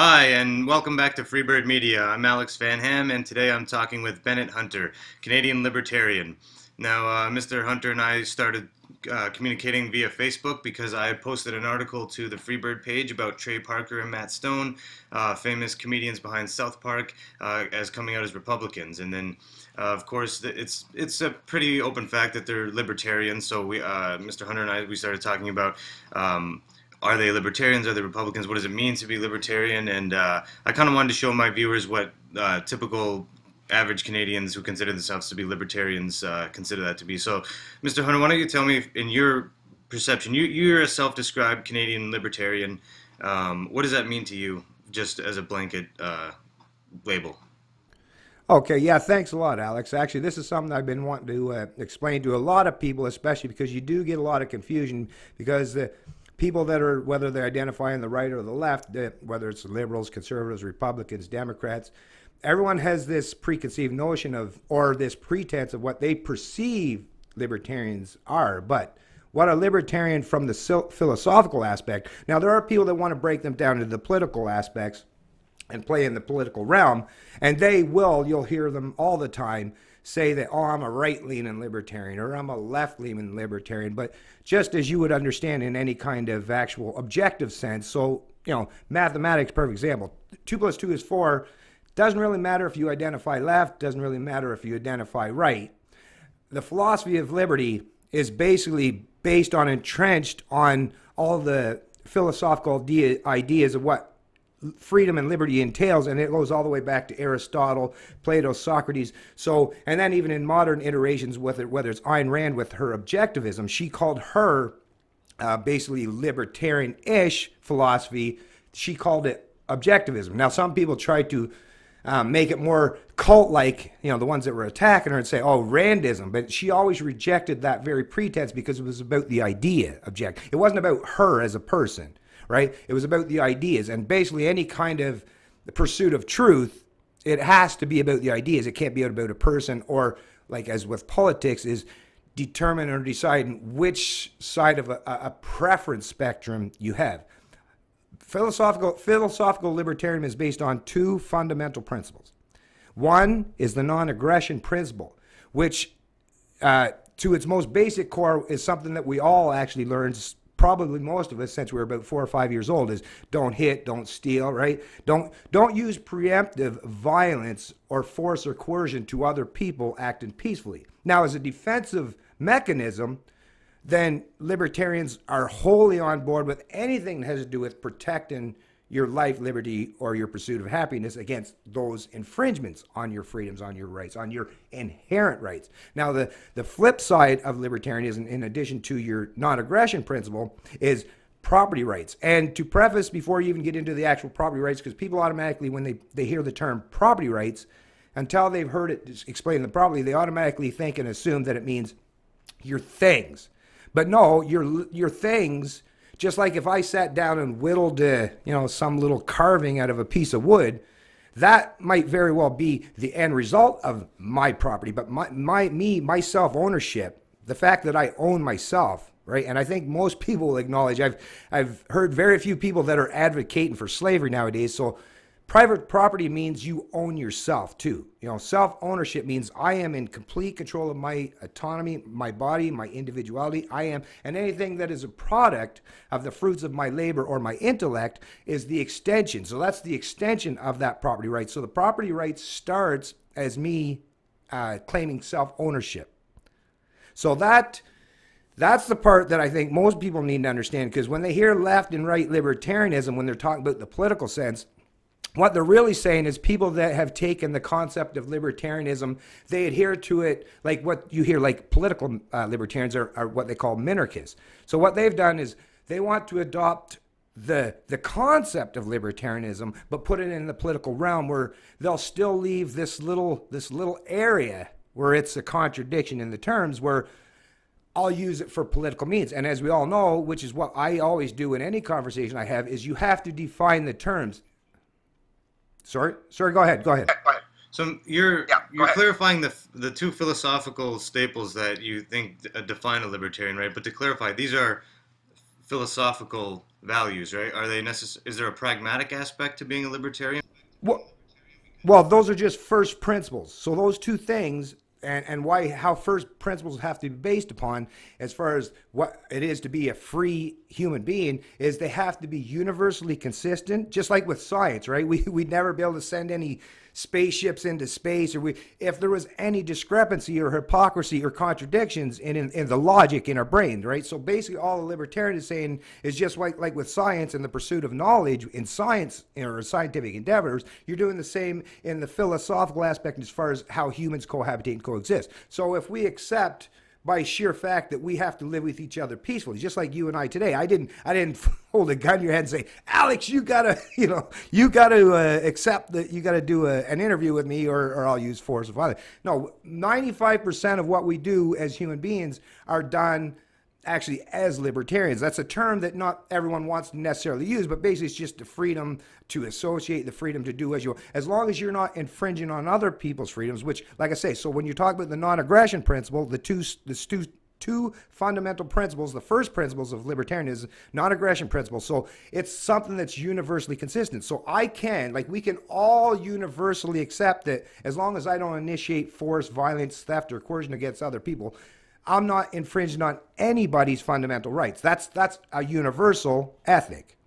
Hi, and welcome back to Freebird Media. I'm Alex Van Ham, and today I'm talking with Bennett Hunter, Canadian Libertarian. Now, Mr. Hunter and I started communicating via Facebook because I posted an article to the Freebird page about Trey Parker and Matt Stone, famous comedians behind South Park, as coming out as Republicans. And then, of course, it's a pretty open fact that they're libertarians. So Mr. Hunter and we started talking about. Are they libertarians? Are they Republicans? What does it mean to be libertarian? And I kind of wanted to show my viewers what typical average Canadians who consider themselves to be libertarians consider that to be. So, Mr. Hunter, why don't you tell me, in your perception, you're a self-described Canadian libertarian. What does that mean to you, just as a blanket label? Okay, yeah, thanks a lot, Alex. Actually, this is something I've been wanting to explain to a lot of people, especially because you do get a lot of confusion because people that are, whether they identify on the right or the left, whether it's liberals, conservatives, Republicans, Democrats, everyone has this preconceived notion of, or this pretense of what they perceive libertarians are. But what a libertarian from the philosophical aspect, now there are people that want to break them down into the political aspects and play in the political realm, and you'll hear them all the time say that, oh, I'm a right-leaning libertarian or I'm a left-leaning libertarian. But just as you would understand in any kind of actual objective sense, so, mathematics, perfect example, 2 plus 2 is 4, doesn't really matter if you identify left, doesn't really matter if you identify right. The philosophy of liberty is basically based on, entrenched on all the philosophical ideas of what freedom and liberty entails, and it goes all the way back to Aristotle, Plato, Socrates. So, and then even in modern iterations with it, whether it's Ayn Rand with her objectivism, she called her basically libertarian-ish philosophy, she called it objectivism. Now, some people try to make it more cult-like, the ones that were attacking her, and say, oh, Randism. But she always rejected that very pretense because it was about the idea object. It wasn't about her as a person. Right? It was about the ideas, and basically any kind of pursuit of truth, it has to be about the ideas. It can't be about a person, or like as with politics, is determine or deciding which side of a preference spectrum you have. Philosophical libertarianism is based on 2 fundamental principles. One is the non-aggression principle, which to its most basic core is something that we all actually learned, probably most of us since we were about 4 or 5 years old, is don't hit, don't steal, right? Don't use preemptive violence or force or coercion to other people acting peacefully. Now, as a defensive mechanism, then libertarians are wholly on board with anything that has to do with protecting your life, liberty, or your pursuit of happiness against those infringements on your freedoms, on your rights, on your inherent rights. Now, the flip side of libertarianism, in addition to your non-aggression principle, is property rights. And to preface, before you even get into the actual property rights, because people automatically, when they hear the term property rights, until they've heard it explained the properly, they automatically think and assume that it means your things. But no, your things, just like if I sat down and whittled, some little carving out of a piece of wood, that might very well be the end result of my property. But my self-ownership, the fact that I own myself, right? And I think most people will acknowledge, I've heard very few people that are advocating for slavery nowadays. So private property means you own yourself too. Self-ownership means I am in complete control of my autonomy, my body, my individuality. And anything that is a product of the fruits of my labor or my intellect is the extension. So that's the extension of that property right. So the property right starts as me claiming self-ownership. So that's the part that I think most people need to understand, because when they hear left and right libertarianism, when they're talking about the political sense, what they're really saying is people that have taken the concept of libertarianism, they adhere to it like what you hear, like political libertarians are what they call minarchists. So what they've done is they want to adopt the concept of libertarianism, but put it in the political realm, where they'll still leave this little area where it's a contradiction in the terms, where I'll use it for political means. And as we all know, which is what I always do in any conversation I have, is you have to define the terms. Sorry, go ahead. So you're clarifying the 2 philosophical staples that you think define a libertarian, right? But to clarify, these are philosophical values, right? Are they necessary? Is there a pragmatic aspect to being a libertarian? Well, Well, those are just first principles. So those two things, and why how first principles have to be based upon, as far as what it is to be a free human being, is they have to be universally consistent. Just like with science, right? We'd never be able to send any spaceships into space, or if there was any discrepancy or hypocrisy or contradictions in the logic in our brains, right? So basically all the libertarian is saying is just like with science and the pursuit of knowledge in science or scientific endeavors, you're doing the same in the philosophical aspect as far as how humans cohabitate and coexist. So if we accept by sheer fact that we have to live with each other peacefully, just like you and I today. I didn't hold a gun to your head and say, Alex, you gotta, you gotta accept that you gotta do an interview with me, or I'll use force or violence. No, 95% of what we do as human beings are done actually as libertarians. That's a term that not everyone wants to necessarily use, but basically it's just the freedom to associate, the freedom to do as you want, as long as you're not infringing on other people's freedoms, which, like I say, so when you talk about the non-aggression principle, the two fundamental principles, the first principles of libertarianism, non-aggression principle. So it's something that's universally consistent. So we can all universally accept that as long as I don't initiate force, violence, theft, or coercion against other people, I'm not infringing on anybody's fundamental rights. That's a universal ethic.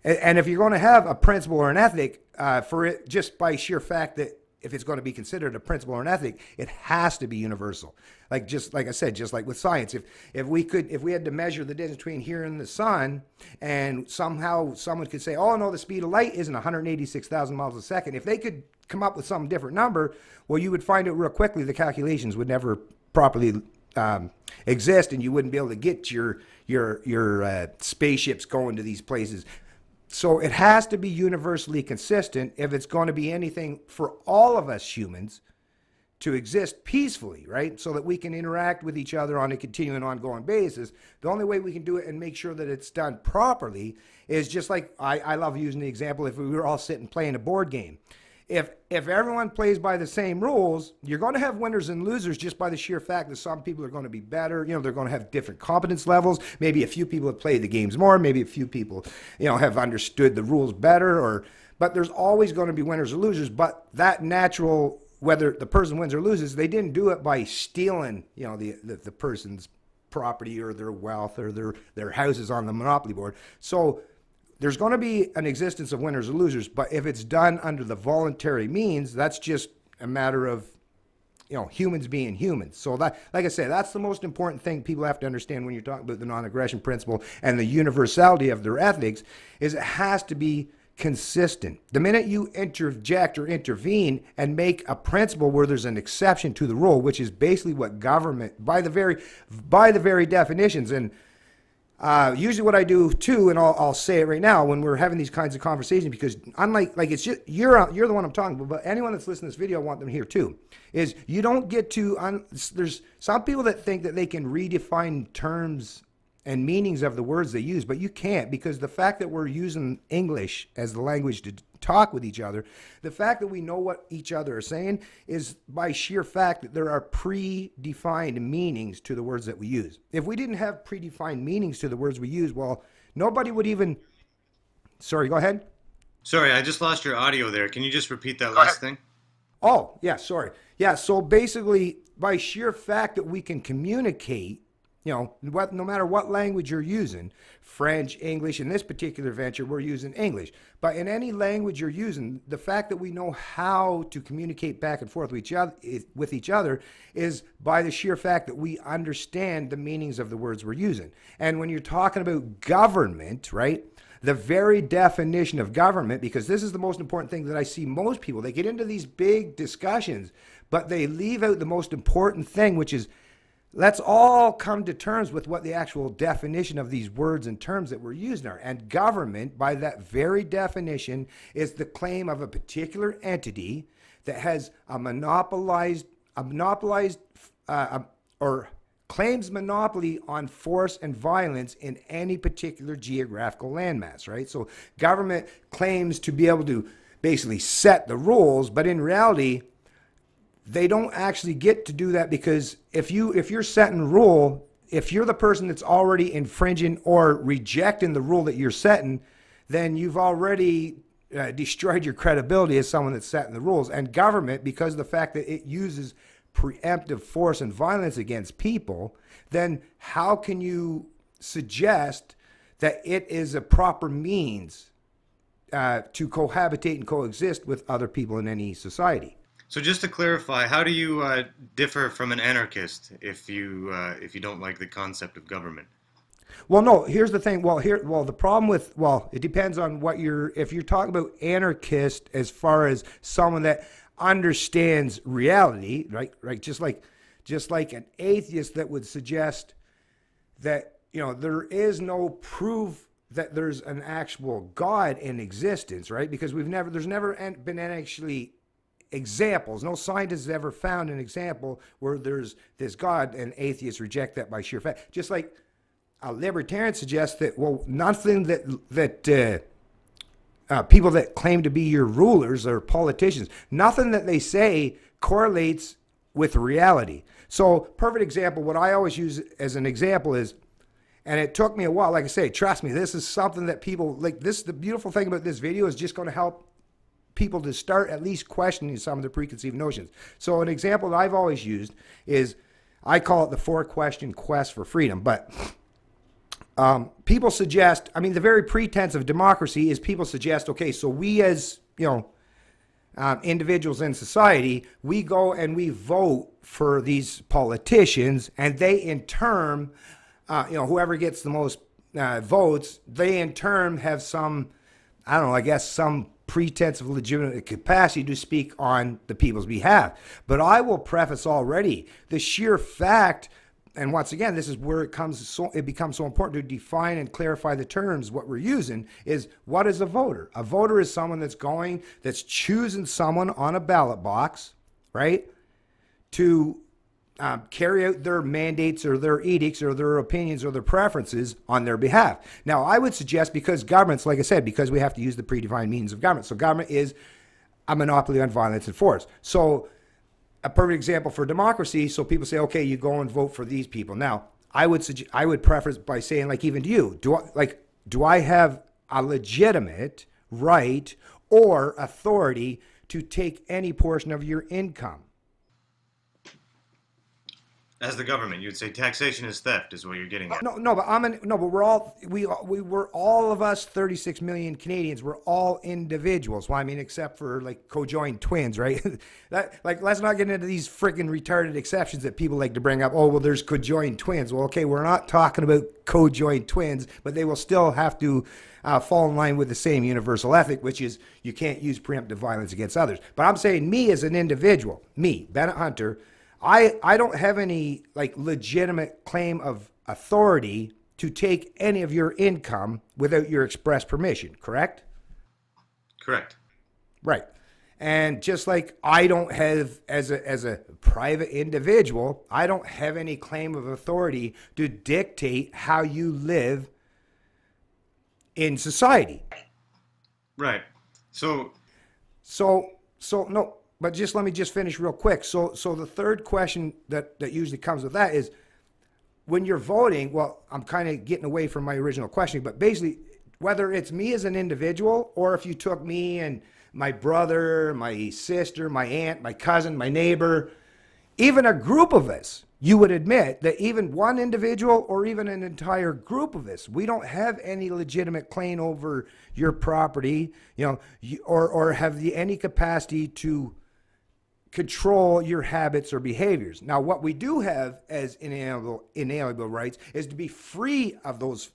And if you're going to have a principle or an ethic, for it, just by sheer fact that if it's going to be considered a principle or an ethic, it has to be universal. Like I said, just like with science, if we had to measure the distance between here and the sun, and somehow someone could say, oh no, the speed of light isn't 186,000 miles a second. If they could come up with some different number, well, you would find out real quickly the calculations would never properly exist, and you wouldn't be able to get your spaceships going to these places. So it has to be universally consistent if it's going to be anything for all of us humans to exist peacefully, right? So that we can interact with each other on a continuing, ongoing basis. The only way we can do it and make sure that it's done properly is just like I love using the example, if we were all sitting playing a board game. If everyone plays by the same rules, you're going to have winners and losers just by the sheer fact that some people are going to be better. They're going to have different competence levels. Maybe a few people have played the games more. Maybe a few people, have understood the rules better. But there's always going to be winners or losers. But that natural, whether the person wins or loses, they didn't do it by stealing, the person's property or their wealth or their houses on the Monopoly board. So there's going to be an existence of winners or losers, but if it's done under the voluntary means, that's just a matter of, humans being humans. So that, like I say, that's the most important thing people have to understand when you're talking about the non-aggression principle and the universality of their ethics, is it has to be consistent. The minute you interject or intervene and make a principle where there's an exception to the rule, which is basically what government, by the very definitions, and usually what I do too, and I'll say it right now when we're having these kinds of conversations, because unlike, it's just, you're the one I'm talking about, but anyone that's listening to this video, I want them here too, is you don't get to, there's some people that think that they can redefine terms and meanings of the words they use, but you can't, because the fact that we're using English as the language to talk with each other, the fact that we know what each other are saying is by sheer fact that there are predefined meanings to the words that we use. If we didn't have predefined meanings to the words we use, well, nobody would even... Sorry, go ahead. Sorry, I just lost your audio there. Can you just repeat that last thing? Oh, yeah, sorry. Yeah, so basically, by sheer fact that we can communicate, no matter what language you're using, French, English, in this particular venture, we're using English. But in any language you're using, the fact that we know how to communicate back and forth with each other is by the sheer fact that we understand the meanings of the words we're using. And when you're talking about government, right, the very definition of government, because this is the most important thing that I see most people, they get into these big discussions, but they leave out the most important thing, which is, let's all come to terms with what the actual definition of these words and terms that we're using are. And government, by that very definition, is the claim of a particular entity that has or claims monopoly on force and violence in any particular geographical landmass, right? So government claims to be able to basically set the rules, but in reality, they don't actually get to do that, because if you're setting rule, if you're the person that's already infringing or rejecting the rule that you're setting, then you've already destroyed your credibility as someone that's setting the rules. And government, because of the fact that it uses preemptive force and violence against people, then how can you suggest that it is a proper means to cohabitate and coexist with other people in any society? So just to clarify, how do you differ from an anarchist if you don't like the concept of government? Well, no, here's the thing. The problem with, it depends on what if you're talking about anarchist as far as someone that understands reality, right? Just like an atheist that would suggest that, there is no proof that there's an actual God in existence, right? Because there's never been actually examples. No scientist has ever found an example where there's this God, and atheists reject that by sheer fact. Just like a libertarian suggests that, nothing that people that claim to be your rulers or politicians, nothing that they say correlates with reality. So, perfect example, what I always use as an example is, and it took me a while, like I say, trust me, this is something that people, like this, the beautiful thing about this video is just going to help people to start at least questioning some of the preconceived notions. So an example that I've always used is, I call it the 4-question quest for freedom. But people suggest, the very pretense of democracy is people suggest, okay, so we as, individuals in society, we go and we vote for these politicians, and they in turn, whoever gets the most votes, they in turn have some, I don't know, I guess some pretense of legitimate capacity to speak on the people's behalf. But I will preface already, the sheer fact, and once again, this is where it becomes so important to define and clarify the terms. What we're using is, what is a voter? A voter is someone that's choosing someone on a ballot box, right, to carry out their mandates or their edicts or their opinions or their preferences on their behalf. Now, I would suggest, because governments, like I said, because we have to use the predefined means of government. So government is a monopoly on violence and force. So a perfect example for democracy, so people say, okay, you go and vote for these people. Now, I would preface by saying, like, even to you, do I have a legitimate right or authority to take any portion of your income? As the government, you'd say taxation is theft, is what you're getting at. But we're all of us 36 million Canadians. We're all individuals. Well, except for like co-joined twins, right? Let's not get into these freaking retarded exceptions that people like to bring up. Oh, well, there's co-joined twins. Well, okay, we're not talking about co-joined twins, but they will still have to fall in line with the same universal ethic, which is you can't use preemptive violence against others. But I'm saying, me as an individual, me, Bennett Hunter, I don't have any legitimate claim of authority to take any of your income without your express permission, correct? Correct. Right. And just like I don't have, as a private individual, I don't have any claim of authority to dictate how you live in society. Right. So no. But let me finish real quick. So the third question that usually comes with that is, when you're voting, well, I'm kind of getting away from my original question, but basically, whether it's me as an individual, or if you took me and my brother, my sister, my aunt, my cousin, my neighbor, even a group of us, you would admit that even one individual or even an entire group of us, we don't have any legitimate claim over your property, or have any capacity to control your habits or behaviors. Now, what we do have as inalienable rights is to be free of those.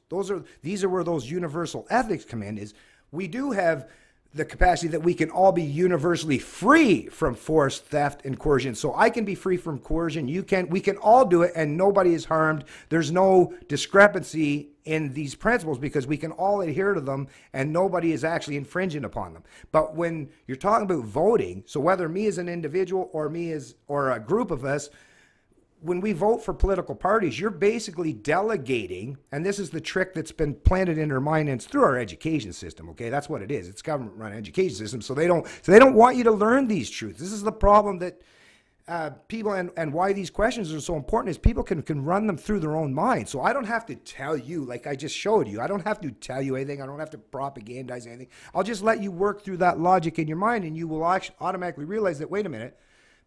These are where those universal ethics come in. Is we do have the capacity that we can all be universally free from force, theft, and coercion. So I can be free from coercion. We can all do it, and nobody is harmed. There's no discrepancy in these principles because we can all adhere to them, and nobody is actually infringing upon them. But when you're talking about voting, so whether me as an individual or a group of us, when we vote for political parties, you're basically delegating, and this is the trick that's been planted in our mind, and it's through our education system. Okay, that's what it is. It's government-run education system, so they don't want you to learn these truths. This is the problem that people, and why these questions are so important is people can run them through their own mind. So I don't have to tell you, like I just showed you, I don't have to tell you anything. I don't have to propagandize anything. I'll just let you work through that logic in your mind, and you will actually automatically realize that, wait a minute,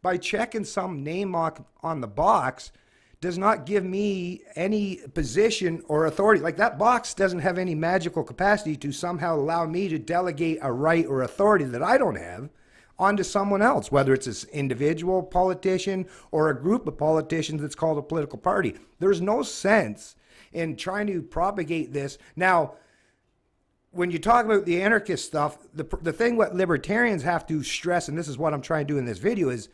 by checking some name mark on the box does not give me any position or authority. Like, that box doesn't have any magical capacity to somehow allow me to delegate a right or authority that I don't have onto someone else, whether it's an individual politician or a group of politicians that's called a political party. There's no sense in trying to propagate this. Now, when you talk about the anarchist stuff, the thing what libertarians have to stress, and this is what I'm trying to do in this video, is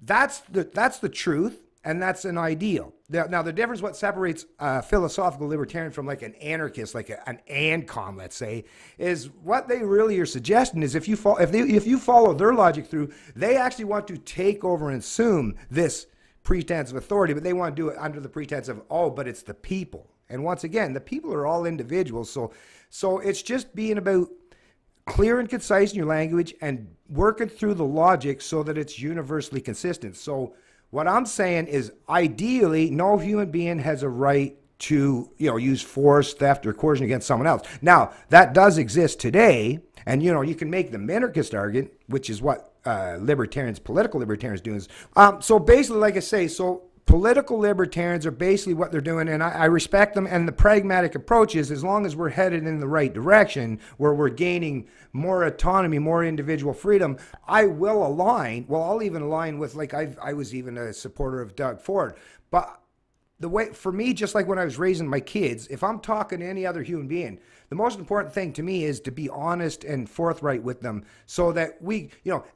that's the truth, and that's an ideal. Now, the difference, what separates a philosophical libertarian from like an anarchist, like an ANCOM, let's say, is what they really are suggesting is if you follow their logic through, they actually want to take over and assume this pretense of authority, but they want to do it under the pretense of, oh, but it's the people. And once again, the people are all individuals, so it's just being about clear and concise in your language and working through the logic so that it's universally consistent. So what I'm saying is, ideally, no human being has a right to, use force, theft, or coercion against someone else. Now, that does exist today, and, you can make the minarchist argument, which is what political libertarians do. So basically, like I say, political libertarians are basically what they're doing, and I respect them. And the pragmatic approach is, as long as we're headed in the right direction, where we're gaining more autonomy, more individual freedom, I will align. Well, I'll even align with, like, I was even a supporter of Doug Ford. But the way, for me, just like when I was raising my kids, if I'm talking to any other human being, the most important thing to me is to be honest and forthright with them, so that we,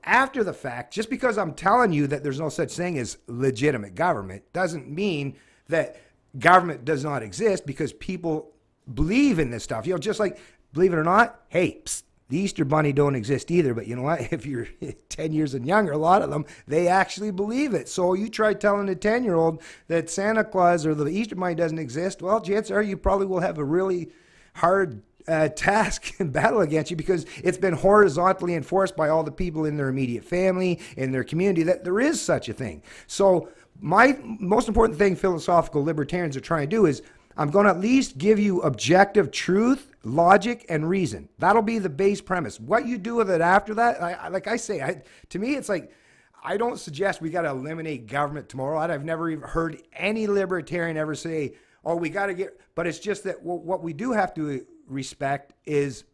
after the fact, just because I'm telling you that there's no such thing as legitimate government doesn't mean that government does not exist, because people believe in this stuff. Just like, believe it or not, hey, psst, the Easter Bunny don't exist either, but you know what? If you're 10 years and younger, a lot of them, they actually believe it. So you try telling a 10-year-old that Santa Claus or the Easter Bunny doesn't exist, well, chances are you probably will have a really hard task and battle against you, because it's been horizontally enforced by all the people in their immediate family, in their community, that there is such a thing. So my most important thing philosophical libertarians are trying to do is, I'm going to at least give you objective truth, logic, and reason. That'll be the base premise. What you do with it after that, like I say, to me, it's like, I don't suggest we got to eliminate government tomorrow. I've never even heard any libertarian ever say, oh, we got to get, but it's just that what we do have to respect is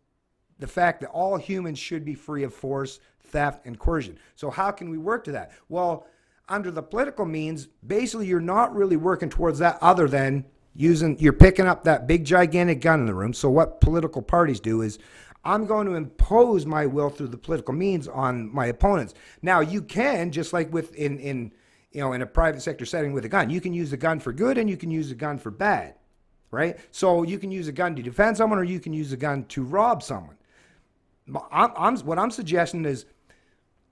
the fact that all humans should be free of force, theft, and coercion. So how can we work to that? Well, under the political means, basically you're not really working towards that, other than you're picking up that big gigantic gun in the room. So what political parties do is, I'm going to impose my will through the political means on my opponents. Now, you can, just like in a private sector setting with a gun, you can use the gun for good and you can use the gun for bad, right? So you can use a gun to defend someone, or you can use a gun to rob someone. What I'm suggesting is,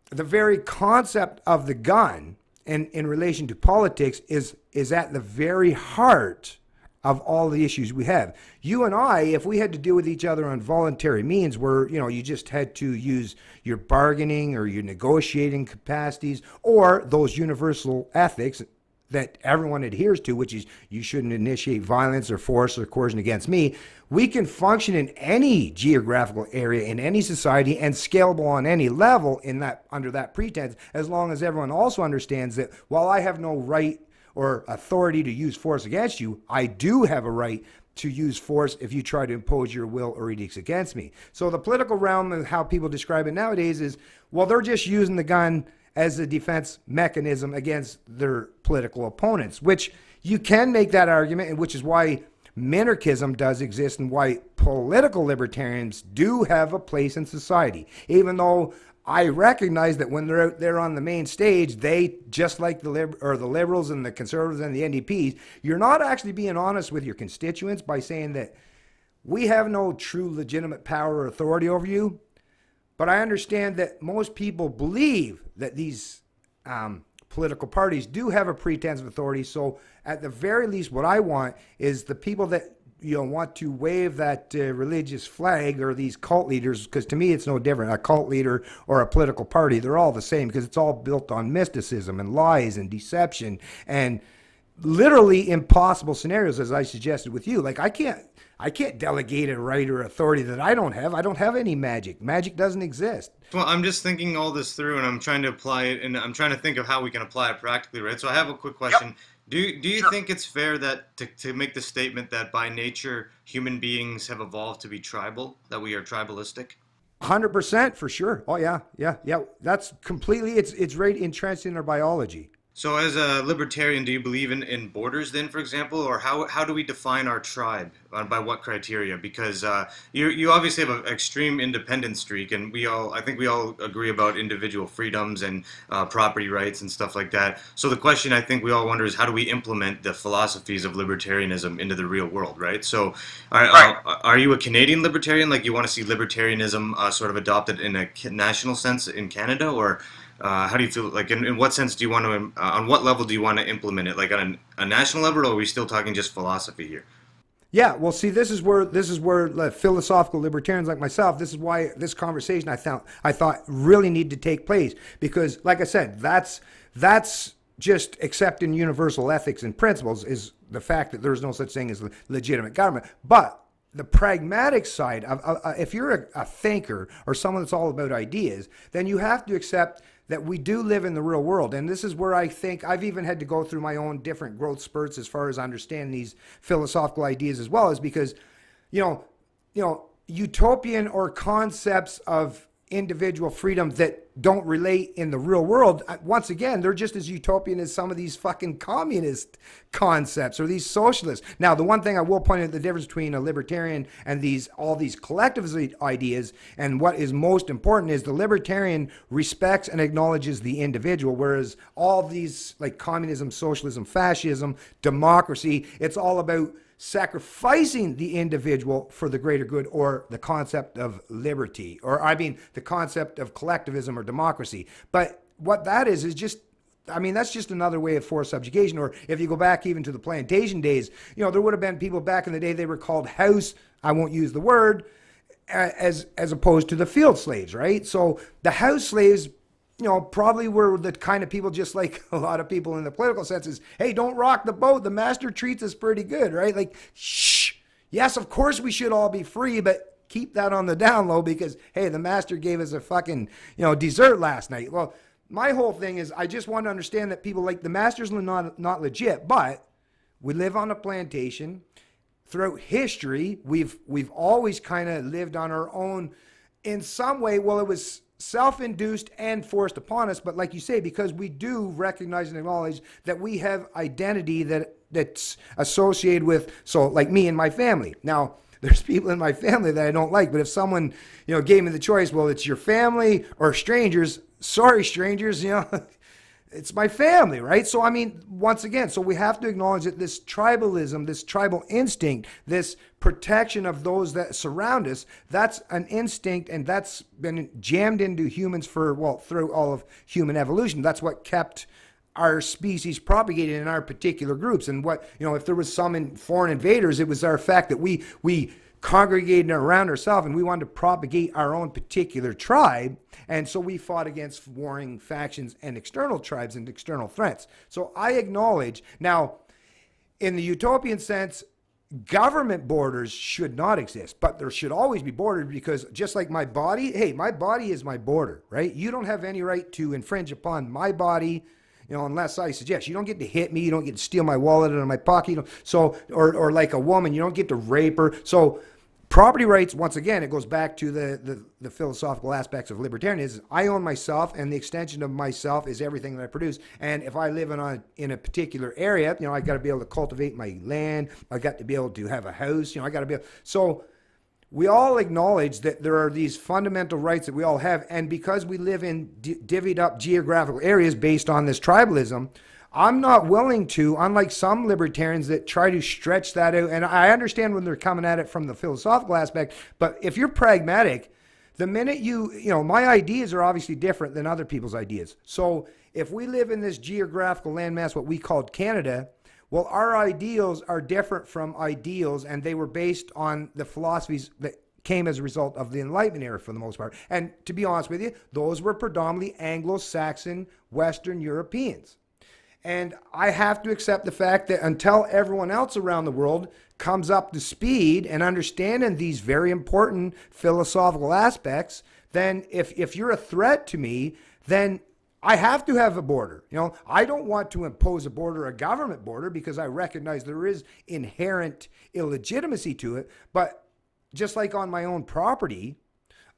the very concept of the gun in relation to politics is at the very heart of all the issues we have. You and I, if we had to deal with each other on voluntary means, where you just had to use your bargaining or your negotiating capacities, or those universal ethics that everyone adheres to, which is, you shouldn't initiate violence or force or coercion against me, we can function in any geographical area, in any society, and scalable on any level under that pretense, as long as everyone also understands that while I have no right or authority to use force against you, I do have a right to use force if you try to impose your will or edicts against me. So the political realm, and how people describe it nowadays, is, well, they're just using the gun as a defense mechanism against their political opponents, which you can make that argument, and which is why minarchism does exist, and why political libertarians do have a place in society. Even though I recognize that when they're out there on the main stage, they, just like the liberals and the conservatives and the NDPs, you're not actually being honest with your constituents by saying that we have no true legitimate power or authority over you. But I understand that most people believe that these political parties do have a pretense of authority. So at the very least, what I want is the people that want to wave that religious flag, or these cult leaders, because to me it's no different. A cult leader or a political party, they're all the same, because it's all built on mysticism and lies and deception and literally impossible scenarios, as I suggested with you. Like I can't delegate a right or authority that I don't have. I don't have any magic. Magic doesn't exist. Well, I'm just thinking all this through, and I'm trying to apply it, and I'm trying to think of how we can apply it practically, right? So I have a quick question. Yep. Do you Sure. think it's fair that to make the statement that by nature human beings have evolved to be tribal, that we are tribalistic? 100% for sure. Oh yeah, yeah, yeah. That's completely. It's right entrenched in our biology. So as a libertarian, do you believe in borders then, for example, or how do we define our tribe? By what criteria? Because you obviously have an extreme independent streak, and I think we all agree about individual freedoms and property rights and stuff like that. So the question I think we all wonder is how do we implement the philosophies of libertarianism into the real world, right? So are you a Canadian libertarian? Like you want to see libertarianism sort of adopted in a national sense in Canada, or how do you feel? Like, in what sense do you want to? On what level do you want to implement it? Like on a national level, or are we still talking just philosophy here? Yeah, well, see, this is where philosophical libertarians like myself. This is why this conversation I thought really needed to take place, because, like I said, that's just accepting universal ethics and principles, is the fact that there's no such thing as legitimate government, but the pragmatic side of if you're a thinker or someone that's all about ideas, then you have to accept that we do live in the real world. And this is where I think I've even had to go through my own different growth spurts as far as understanding these philosophical ideas as well, is because, utopian or concepts of individual freedom that don't relate in the real world, once again, they're just as utopian as some of these fucking communist concepts or these socialists. Now, the one thing I will point out, the difference between a libertarian and all these collectivist ideas, and what is most important, is the libertarian respects and acknowledges the individual, whereas all these, like communism, socialism, fascism, democracy, it's all about sacrificing the individual for the greater good, or the concept of liberty, or the concept of collectivism or democracy. But what that is just, that's just another way of forced subjugation. Or if you go back even to the plantation days, there would have been people back in the day, they were called house, I won't use the word, as opposed to the field slaves, right? So the house slaves, probably were the kind of people, just like a lot of people in the political sense, is, hey, don't rock the boat. The master treats us pretty good, right? Like, shh. Yes, of course we should all be free, but keep that on the down low, because, hey, the master gave us a fucking, dessert last night. Well, my whole thing is, I just want to understand that people, like, the master's not legit, but we live on a plantation. Throughout history, we've always kind of lived on our own in some way. Well, it was self-induced and forced upon us, but like you say, because we do recognize and acknowledge that we have identity that's associated with, so like me and my family. Now, there's people in my family that I don't like, but if someone, gave me the choice, well, it's your family or strangers, sorry, strangers, it's my family, right? So, once again, so we have to acknowledge that this tribalism, this tribal instinct, this protection of those that surround us, that's an instinct, and that's been jammed into humans through all of human evolution. That's what kept our species propagated in our particular groups. And what, if there was some foreign invaders, it was our fact that we congregated around ourselves, and we wanted to propagate our own particular tribe. And so we fought against warring factions and external tribes and external threats. So I acknowledge, now, in the utopian sense, government borders should not exist, but there should always be borders, because just like my body, hey, my body is my border, right? You don't have any right to infringe upon my body, unless I suggest. You don't get to hit me. You don't get to steal my wallet out of my pocket. So, or like a woman, you don't get to rape her. So property rights, once again, it goes back to the philosophical aspects of libertarianism. I own myself, and the extension of myself is everything that I produce. And if I live in a particular area, I got to be able to cultivate my land. I got to be able to have a house. I got to be able. So we all acknowledge that there are these fundamental rights that we all have, and because we live in divvied up geographical areas based on this tribalism, I'm not willing to, unlike some libertarians that try to stretch that out, and I understand when they're coming at it from the philosophical aspect, but if you're pragmatic, the minute my ideas are obviously different than other people's ideas. So if we live in this geographical landmass, what we called Canada, Well, our ideals are different from ideals, and they were based on the philosophies that came as a result of the Enlightenment era for the most part. And to be honest with you, those were predominantly Anglo-Saxon, Western Europeans. And I have to accept the fact that until everyone else around the world comes up to speed and understanding these very important philosophical aspects, then if you're a threat to me, then I have to have a border. You know, I don't want to impose a border, a government border, because I recognize there is inherent illegitimacy to it. But just like on my own property,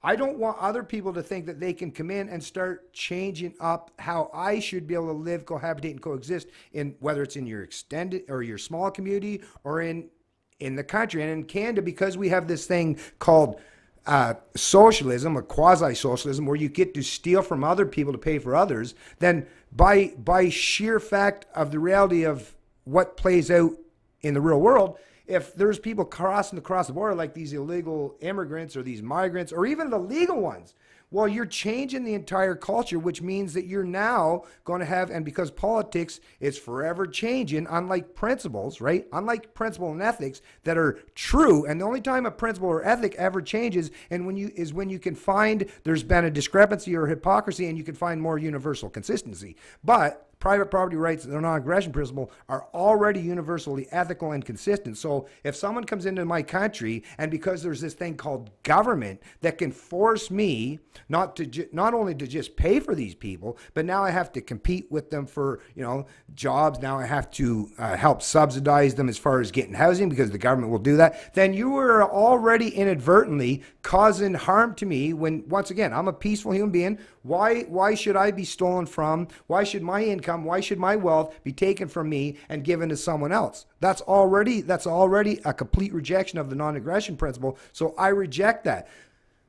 I don't want other people to think that they can come in and start changing up how I should be able to live, cohabitate, and coexist in whether it's in your extended or your small community or in the country. And in Canada, because we have this thing called socialism, or quasi-socialism, where you get to steal from other people to pay for others, then by sheer fact of the reality of what plays out in the real world, if there's people crossing across the border like these illegal immigrants or these migrants or even the legal ones, well, you're changing the entire culture, which means that you're now going to have, and because politics is forever changing, unlike principles, right? Unlike principle and ethics that are true, and the only time a principle or ethic ever changes and when you can find there's been a discrepancy or hypocrisy and you can find more universal consistency. But private property rights and the non-aggression principle are already universally ethical and consistent. So if someone comes into my country and because there's this thing called government that can force me not only to just pay for these people, but now I have to compete with them for, you know, jobs. Now I have to help subsidize them as far as getting housing because the government will do that. Then you are already inadvertently causing harm to me when, once again, I'm a peaceful human being. Why should I be stolen from? Why should my income, why should my wealth be taken from me and given to someone else? That's already a complete rejection of the non-aggression principle. So I reject that.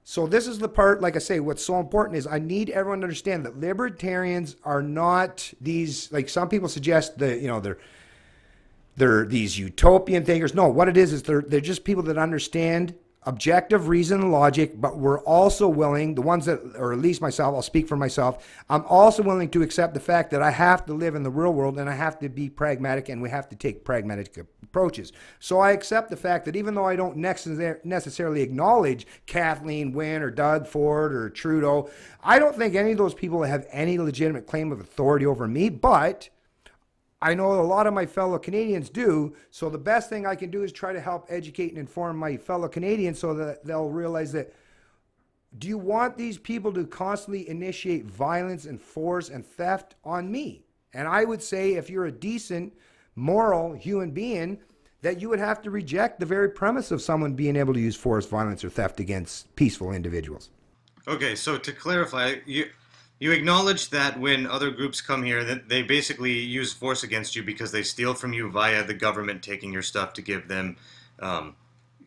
So this is the part, like I say, what's so important is I need everyone to understand that libertarians are not these, like some people suggest that, you know, they're these utopian thinkers. No, what it is they're just people that understand objective reason and logic, but we're also willing, the ones that, or at least myself, I'll speak for myself, I'm also willing to accept the fact that I have to live in the real world and I have to be pragmatic and we have to take pragmatic approaches. So I accept the fact that even though I don't necessarily acknowledge Kathleen Wynne or Doug Ford or Trudeau, I don't think any of those people have any legitimate claim of authority over me, but I know a lot of my fellow Canadians do, so the best thing I can do is try to help educate and inform my fellow Canadians so that they'll realize that, do you want these people to constantly initiate violence and force and theft on me? And I would say if you're a decent, moral human being, that you would have to reject the very premise of someone being able to use force, violence, or theft against peaceful individuals. Okay, so to clarify, you acknowledge that when other groups come here, that they basically use force against you because they steal from you via the government taking your stuff to give them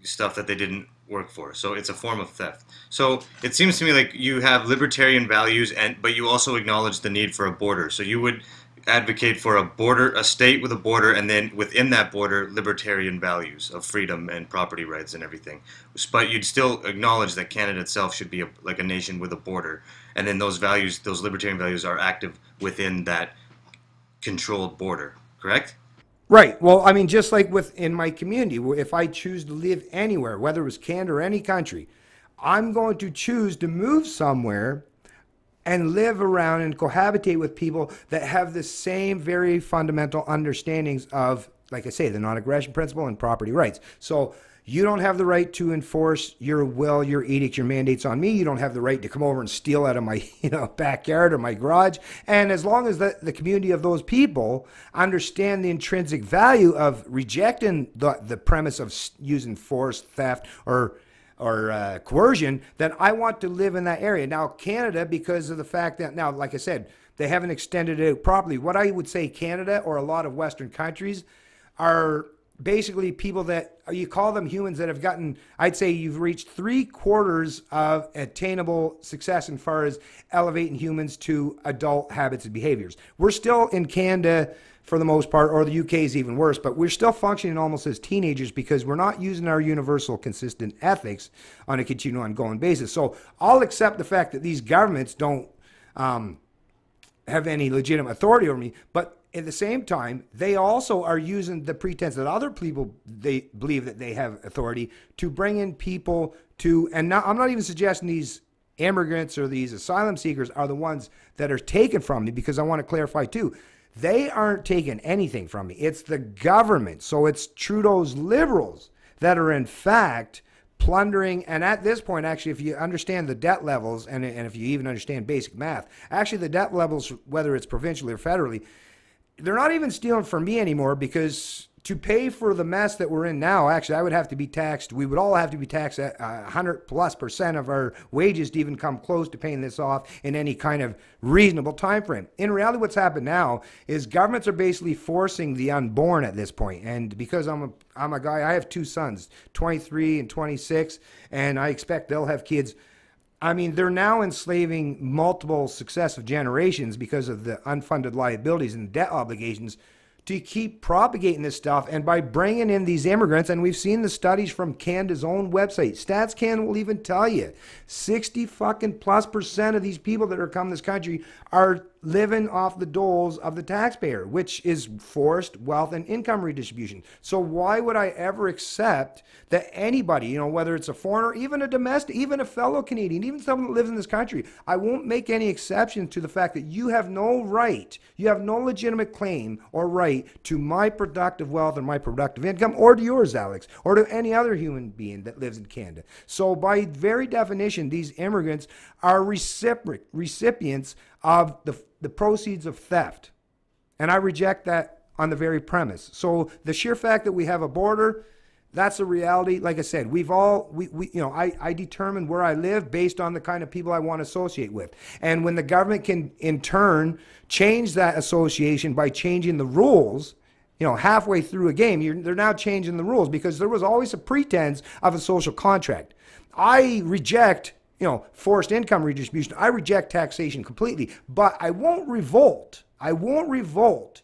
stuff that they didn't work for. So it's a form of theft. So it seems to me like you have libertarian values, but you also acknowledge the need for a border. So you would advocate for a border, a state with a border, and then within that border, libertarian values of freedom and property rights and everything. But you'd still acknowledge that Canada itself should be like a nation with a border, and then those values, those libertarian values, are active within that controlled border. Correct? Right. Well, I mean, just like within my community, if I choose to live anywhere, whether it was Canada or any country, I'm going to choose to move somewhere and live around and cohabitate with people that have the same very fundamental understandings of, like I say, the non-aggression principle and property rights. So you don't have the right to enforce your will, your edicts, your mandates on me. You don't have the right to come over and steal out of my backyard or my garage. And as long as the community of those people understand the intrinsic value of rejecting the premise of using force, theft, or coercion, then I want to live in that area. Now, Canada, because of the fact that, now, like I said, they haven't extended it out properly. What I would say Canada or a lot of Western countries are basically people that, you call them humans that have gotten, I'd say you've reached 3/4 of attainable success as far as elevating humans to adult habits and behaviors. We're still in Canada for the most part, or the UK is even worse, but we're still functioning almost as teenagers because we're not using our universal consistent ethics on a continual ongoing basis. So I'll accept the fact that these governments don't have any legitimate authority over me. But at the same time, they also are using the pretense that other people, they believe that they have authority to bring in people to, and now I'm not even suggesting these immigrants or these asylum seekers are the ones that are taken from me, because I want to clarify too. They aren't taking anything from me. It's the government. So it's Trudeau's Liberals that are in fact plundering. And at this point, actually, if you understand the debt levels, and if you even understand basic math, actually the debt levels, whether it's provincially or federally, they're not even stealing from me anymore, because to pay for the mess that we're in now, actually, I would have to be taxed. We would all have to be taxed at 100+% of our wages to even come close to paying this off in any kind of reasonable time frame. In reality, what's happened now is governments are basically forcing the unborn at this point. And because I'm a guy, I have two sons, 23 and 26, and I expect they'll have kids. I mean, they're now enslaving multiple successive generations because of the unfunded liabilities and debt obligations to keep propagating this stuff. And by bringing in these immigrants, and we've seen the studies from Canada's own website, StatsCan will even tell you 60+% of these people that are coming to this country are living off the doles of the taxpayer, which is forced wealth and income redistribution. So why would I ever accept that anybody, you know, whether it's a foreigner, even a domestic, even a fellow Canadian, even someone that lives in this country, I won't make any exception to the fact that you have no right, you have no legitimate claim or right to my productive wealth and my productive income, or to yours, Alex, or to any other human being that lives in Canada. So by very definition, these immigrants are recipients of the proceeds of theft. And I reject that on the very premise. So the sheer fact that we have a border, that's a reality. Like I said, we you know, I determine where I live based on the kind of people I want to associate with. And when the government can, in turn, change that association by changing the rules, you know, halfway through a game, they're now changing the rules, because there was always a pretense of a social contract. I reject, you know, forced income redistribution. I reject taxation completely, but I won't revolt. I won't revolt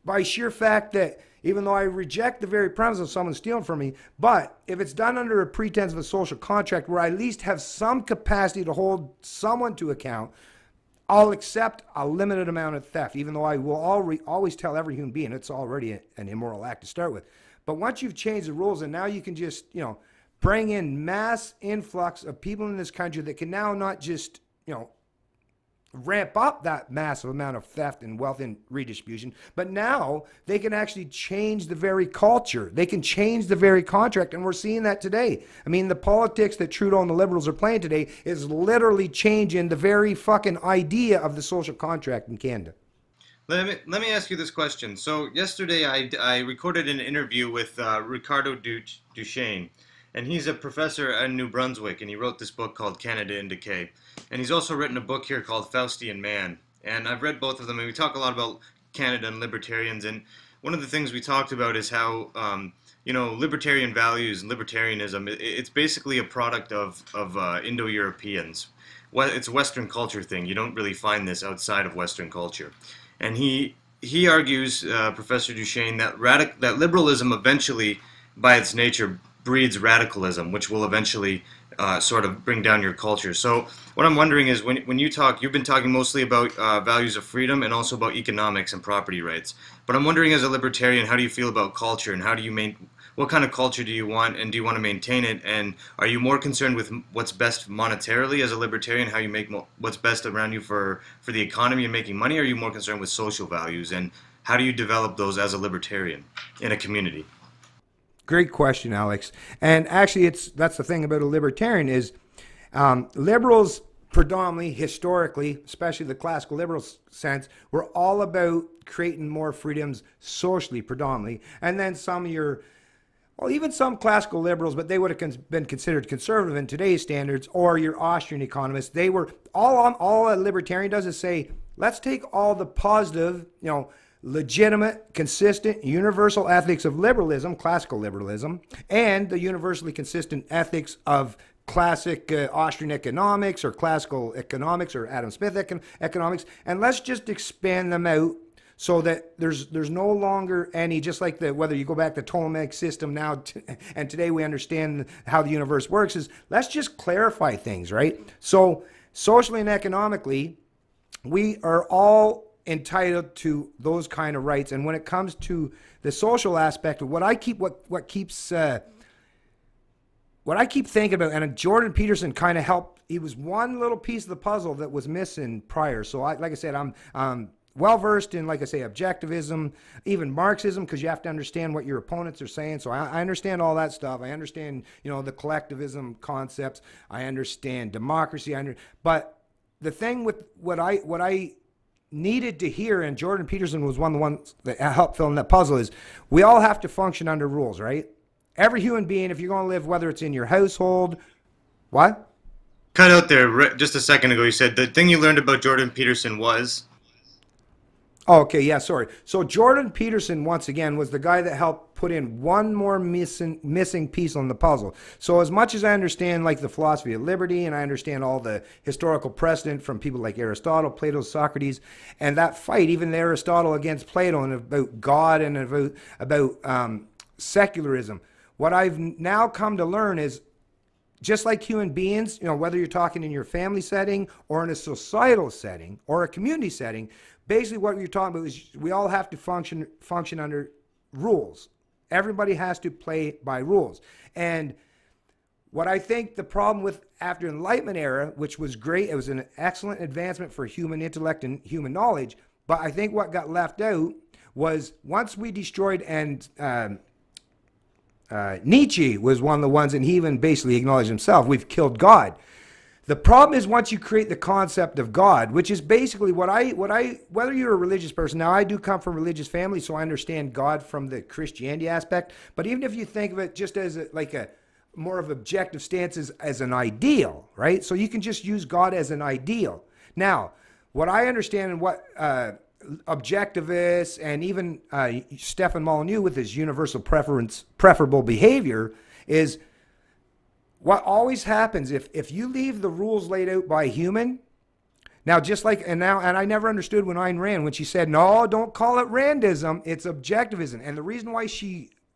by sheer fact that, even though I reject the very premise of someone stealing from me, but if it's done under a pretense of a social contract where I at least have some capacity to hold someone to account, I'll accept a limited amount of theft, even though I will always tell every human being it's already an immoral act to start with. But once you've changed the rules, and now you can just, you know, bring in mass influx of people in this country that can now not just, you know, ramp up that massive amount of theft and wealth and redistribution, but now they can actually change the very culture. They can change the very contract, and we're seeing that today. I mean, the politics that Trudeau and the Liberals are playing today is literally changing the very fucking idea of the social contract in Canada. Let me ask you this question. So yesterday I recorded an interview with Ricardo Duchesne, and he's a professor in New Brunswick, and he wrote this book called Canada in Decay. And he's also written a book here called Faustian Man. And I've read both of them, and we talk a lot about Canada and libertarians. And one of the things we talked about is how, you know, libertarian values and libertarianism, it's basically a product of Indo-Europeans. Well, it's a Western culture thing. You don't really find this outside of Western culture. And he argues, Professor Duchesne, that liberalism eventually, by its nature, breeds radicalism, which will eventually sort of bring down your culture. So what I'm wondering is, when you talk, you've been talking mostly about values of freedom and also about economics and property rights. But I'm wondering, as a libertarian, how do you feel about culture, and how do you what kind of culture do you want, and do you want to maintain it? And are you more concerned with what's best monetarily as a libertarian, how you make what's best around you for the economy and making money? Or are you more concerned with social values, and how do you develop those as a libertarian in a community? Great question, Alex. And actually, that's the thing about a libertarian is liberals predominantly, historically, especially the classical liberal sense, were all about creating more freedoms socially predominantly. And then some of your, well, even some classical liberals, but they would have been considered conservative in today's standards, or your Austrian economists, they were, all a libertarian does is say, let's take all the positive, you know, legitimate, consistent, universal ethics of liberalism, classical liberalism, and the universally consistent ethics of classic Austrian economics or classical economics or Adam Smith economics, and let's just expand them out so that there's no longer any, just like whether you go back to the Ptolemaic system now, and today we understand how the universe works, is let's just clarify things, right? So socially and economically, we are all entitled to those kind of rights. And when it comes to the social aspect of what I keep thinking about, and Jordan Peterson kind of helped. He was one little piece of the puzzle that was missing prior. So like I said, I'm well versed in, like I say, objectivism, even Marxism, because you have to understand what your opponents are saying. So I understand all that stuff. I understand, the collectivism concepts. I understand democracy. But the thing with what I needed to hear, and Jordan Peterson was one of the ones that helped fill in that puzzle, is we all have to function under rules, right? Every human being, if you're going to live, whether it's in your household, what? Cut out there just a second ago. You said the thing you learned about Jordan Peterson was. Oh, okay, yeah, sorry. So Jordan Peterson, once again, was the guy that helped put in one more missing piece on the puzzle. So as much as I understand like the philosophy of liberty, and I understand all the historical precedent from people like Aristotle, Plato, Socrates, and that fight, even Aristotle against Plato, and about God and about secularism, what I've now come to learn is, just like human beings, whether you're talking in your family setting or in a societal setting or a community setting, basically what you're talking about is we all have to function under rules. Everybody has to play by rules. And what I think the problem with after Enlightenment era, which was great, it was an excellent advancement for human intellect and human knowledge, but I think what got left out was once we destroyed, and Nietzsche was one of the ones, and he even basically acknowledged himself, we've killed God. The problem is once you create the concept of God, which is basically whether you're a religious person, now I do come from a religious family, so I understand God from the Christianity aspect, but even if you think of it just as a more of objective stance as an ideal, right? So you can just use God as an ideal. Now, what I understand and what objectivists and even Stefan Molyneux with his universal preferable behavior is, what always happens if you leave the rules laid out by a human. Now, just like, and I never understood when Ayn Rand, when she said, no, don't call it Randism, it's objectivism. And the reason why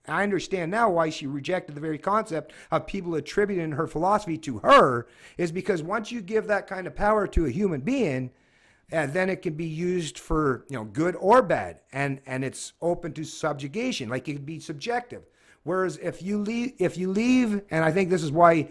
I understand now why she rejected the very concept of people attributing her philosophy to her, is because once you give that kind of power to a human being, then it can be used for good or bad, and it's open to subjugation. Like, it can be subjective. Whereas if you leave, and I think this is why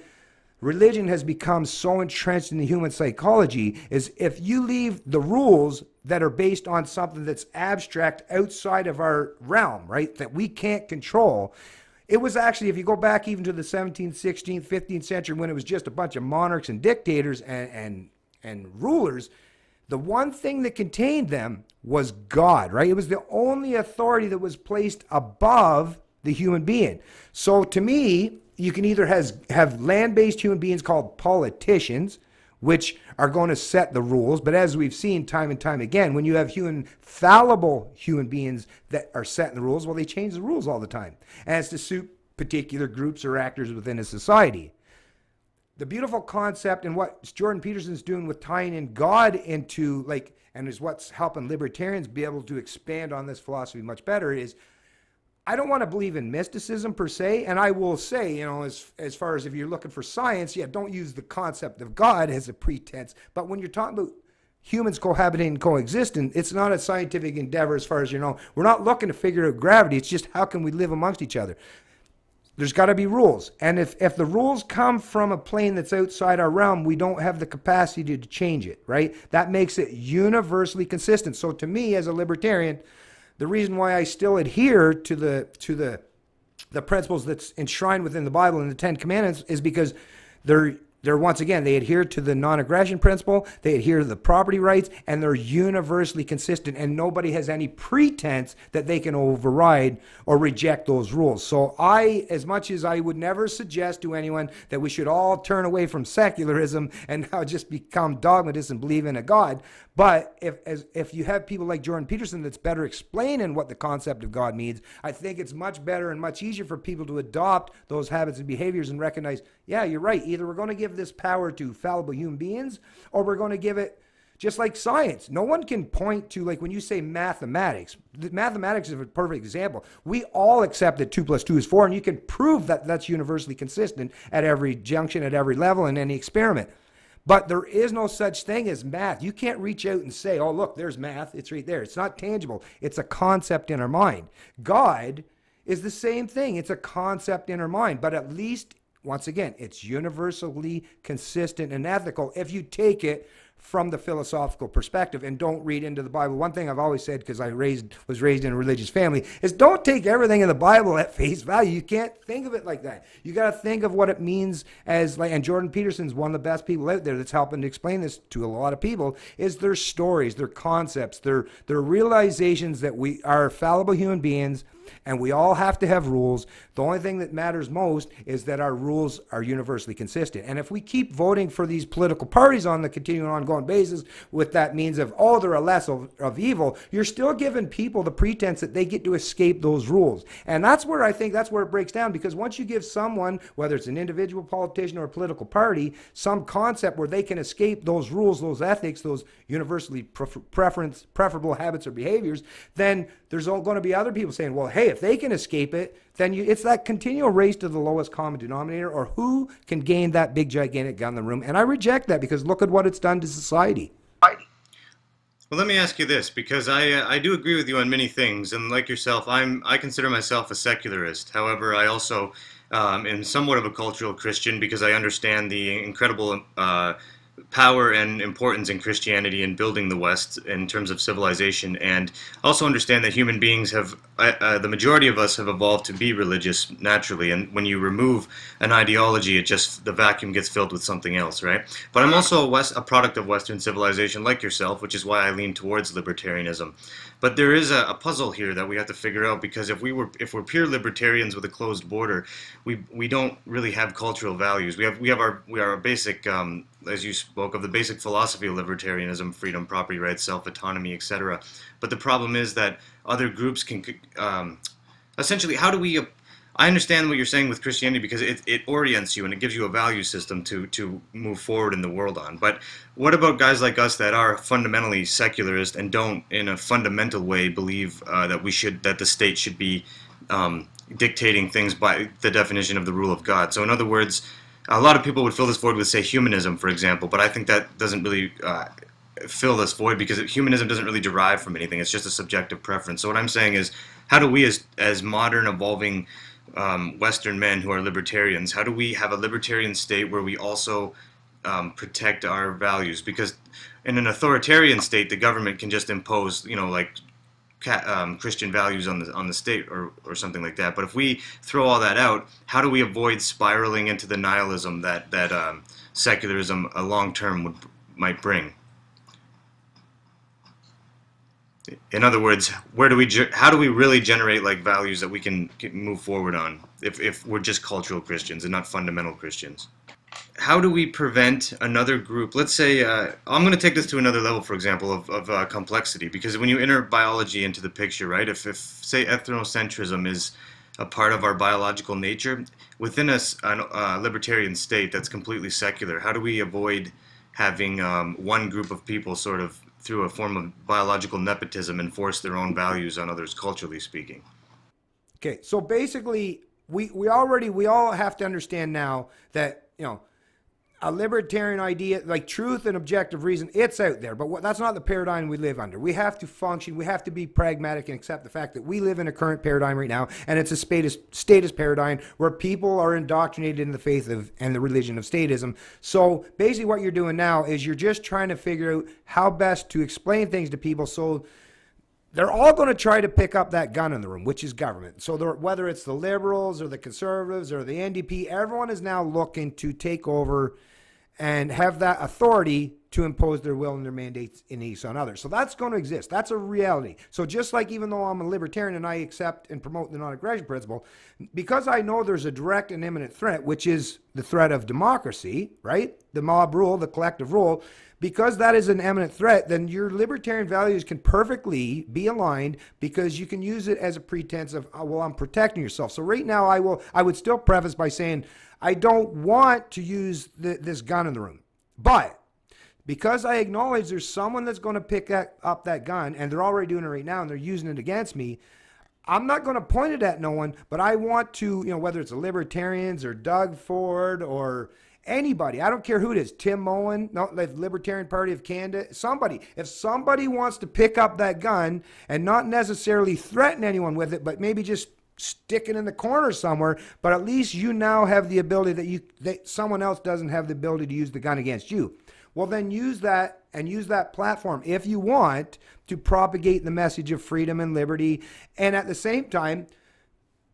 religion has become so entrenched in the human psychology, is if you leave the rules that are based on something that's abstract outside of our realm, right, that we can't control. It was actually, if you go back even to the 17th, 16th, 15th century, when it was just a bunch of monarchs and dictators and rulers, the one thing that contained them was God, right? It was the only authority that was placed above the human being. So to me, you can either have land-based human beings called politicians, which are going to set the rules. But as we've seen time and time again, when you have fallible human beings that are setting the rules, well, they change the rules all the time as to suit particular groups or actors within a society. The beautiful concept, and what Jordan Peterson's doing with tying in God into, and is what's helping libertarians be able to expand on this philosophy much better, is I don't want to believe in mysticism per se, and I will say, as far as if you're looking for science, don't use the concept of God as a pretense. But when you're talking about humans cohabiting and coexisting, it's not a scientific endeavor as far as, we're not looking to figure out gravity. It's just how can we live amongst each other. There's got to be rules. And if the rules come from a plane that's outside our realm, we don't have the capacity to change it, right? That makes it universally consistent. So to me, as a libertarian, the reason why I still adhere to the principles that's enshrined within the Bible and the Ten Commandments is because they're once again, they adhere to the non-aggression principle, they adhere to the property rights, and they're universally consistent, and nobody has any pretense that they can override or reject those rules. So as much as I would never suggest to anyone that we should all turn away from secularism and now just become dogmatists and believe in a God, but if you have people like Jordan Peterson that's better explaining what the concept of God means, I think it's much better and much easier for people to adopt those habits and behaviors and recognize, yeah, you're right. Either we're going to give this power to fallible human beings, or we're going to give it, just like science. No one can point to, like when you say mathematics, mathematics is a perfect example. We all accept that 2 + 2 is 4, and you can prove that that's universally consistent at every junction, at every level, in any experiment. But there is no such thing as math. You can't reach out and say, oh, look, there's math. It's right there. It's not tangible. It's a concept in our mind. God is the same thing. It's a concept in our mind. But at least, once again, it's universally consistent and ethical if you take it from the philosophical perspective and don't read into the Bible. One thing I've always said, because I was raised in a religious family, is don't take everything in the Bible at face value. You can't think of it like that. You got to think of what it means as, like, and Jordan Peterson's one of the best people out there that's helping to explain this to a lot of people, is their stories, their concepts, their realizations that we are fallible human beings and we all have to have rules. The only thing that matters most is that our rules are universally consistent. And if we keep voting for these political parties on the continuing ongoing basis with that means of, oh, they're a less of evil, you're still giving people the pretense that they get to escape those rules. And that's where I think that's where it breaks down, because once you give someone, whether it's an individual politician or a political party, some concept where they can escape those rules, those ethics, those universally preferable habits or behaviors, then there's all going to be other people saying, well, hey, if they can escape it, then it's that continual race to the lowest common denominator, or who can gain that big, gigantic gun in the room. And I reject that, because look at what it's done to society. Well, let me ask you this, because I do agree with you on many things, and like yourself, I consider myself a secularist. However, I also am somewhat of a cultural Christian, because I understand the incredible power and importance in Christianity in building the West in terms of civilization, and also understand that human beings have, the majority of us have evolved to be religious naturally, and when you remove an ideology, it just, the vacuum gets filled with something else, right? But I'm also a product of Western civilization like yourself, which is why I lean towards libertarianism. But there is a puzzle here that we have to figure out, because if we're pure libertarians with a closed border, we don't really have cultural values. We are our basic, as you spoke of, the basic philosophy of libertarianism: freedom, property rights, self-autonomy, etc. But the problem is that other groups can essentially, how do we? I understand what you're saying with Christianity, because it orients you and it gives you a value system to move forward in the world on. But what about guys like us that are fundamentally secularist and don't, in a fundamental way, believe that the state should be dictating things by the definition of the rule of God? So in other words, a lot of people would fill this void with, say, humanism, for example, but I think that doesn't really fill this void, because humanism doesn't really derive from anything. It's just a subjective preference. So what I'm saying is, how do we, as modern, evolving Western men who are libertarians, how do we have a libertarian state where we also protect our values? Because in an authoritarian state, the government can just impose, like Christian values on the state or something like that. But if we throw all that out, how do we avoid spiraling into the nihilism that secularism long term might bring? In other words, how do we really generate values that we can move forward on if we're just cultural Christians and not fundamental Christians? How do we prevent another group? Let's say, I'm going to take this to another level, for example, of complexity, because when you enter biology into the picture, right, if say ethnocentrism is a part of our biological nature, within a libertarian state that's completely secular, how do we avoid having one group of people sort of, through a form of biological nepotism, enforce their own values on others, culturally speaking? Okay, so basically, we all have to understand now that, a libertarian idea, like truth and objective reason, it's out there, but that's not the paradigm we live under. We have to function, we have to be pragmatic and accept the fact that we live in a current paradigm right now, and it's a statist paradigm where people are indoctrinated in the faith of and the religion of statism. So basically what you're doing now is you're just trying to figure out how best to explain things to people, so they're all going to try to pick up that gun in the room, which is government. So whether it's the liberals or the conservatives or the NDP, everyone is now looking to take over and have that authority to impose their will and their mandates in each on others. So that's going to exist. That's a reality. So just like, even though I'm a libertarian and I accept and promote the non-aggression principle, because I know there's a direct and imminent threat, which is the threat of democracy, right? The mob rule, the collective rule. Because that is an imminent threat, then your libertarian values can perfectly be aligned, because you can use it as a pretense of, oh, well, I'm protecting yourself. So right now, I would still preface by saying, I don't want to use this gun in the room. But because I acknowledge there's someone that's going to pick up that gun, and they're already doing it right now, and they're using it against me, I'm not going to point it at no one, but I want to, whether it's the libertarians or Doug Ford or Anybody, I don't care who it is, Tim Moen, no, the Libertarian Party of Canada, somebody, if somebody wants to pick up that gun and not necessarily threaten anyone with it, but maybe just stick it in the corner somewhere, but at least you now have the ability that someone else doesn't have the ability to use the gun against you. Well, then use that and use that platform if you want to propagate the message of freedom and liberty, and at the same time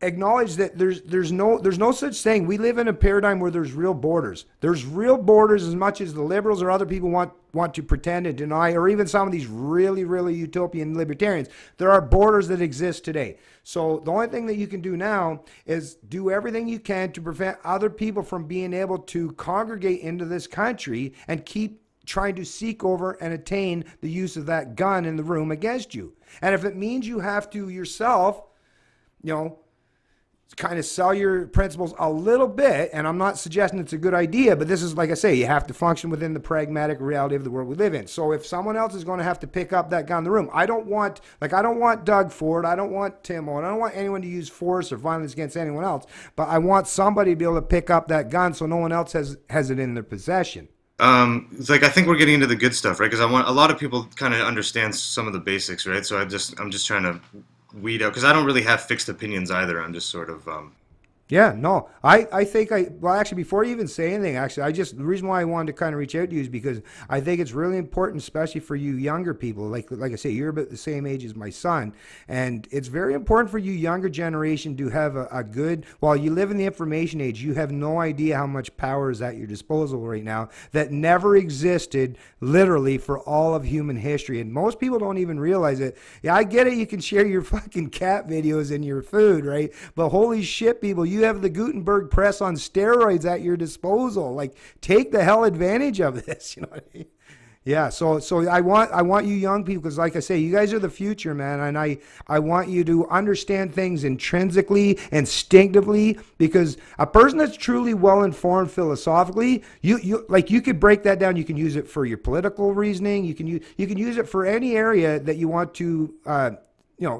acknowledge that there's no such thing. We live in a paradigm where there's real borders. There's real borders as much as the liberals or other people want to pretend and deny, or even some of these really utopian libertarians. There are borders that exist today. So the only thing that you can do now is do everything you can to prevent other people from being able to congregate into this country and keep trying to seek over and attain the use of that gun in the room against you. And if it means you have to yourself, kind of sell your principles a little bit, and I'm not suggesting it's a good idea, but this is, like I say, you have to function within the pragmatic reality of the world we live in. So if someone else is going to have to pick up that gun in the room, I don't want Doug Ford, I don't want Tim Owen, I don't want anyone to use force or violence against anyone else, but I want somebody to be able to pick up that gun so no one else has it in their possession. It's like, I think we're getting into the good stuff, right? Because I want a lot of people kind of understand some of the basics, right? So I'm just trying to weed out, because I don't really have fixed opinions either. I'm just sort of yeah, no, I think well, actually, before you even say anything, actually, the reason why I wanted to kind of reach out to you is because I think it's really important, especially for you younger people. Like I say, you're about the same age as my son, and it's very important for you younger generation to have a good, while you live in the information age, you have no idea how much power is at your disposal right now that never existed literally for all of human history. And most people don't even realize it. Yeah, I get it. You can share your fucking cat videos and your food, right? But holy shit, people, you have the Gutenberg press on steroids at your disposal. Like, take the hell advantage of this. You know what I mean? Yeah. So I want you young people, because like I say, you guys are the future, man. And I want you to understand things intrinsically, instinctively, because a person that's truly well informed philosophically, you could break that down. You can use it for your political reasoning. You can use it for any area that you want to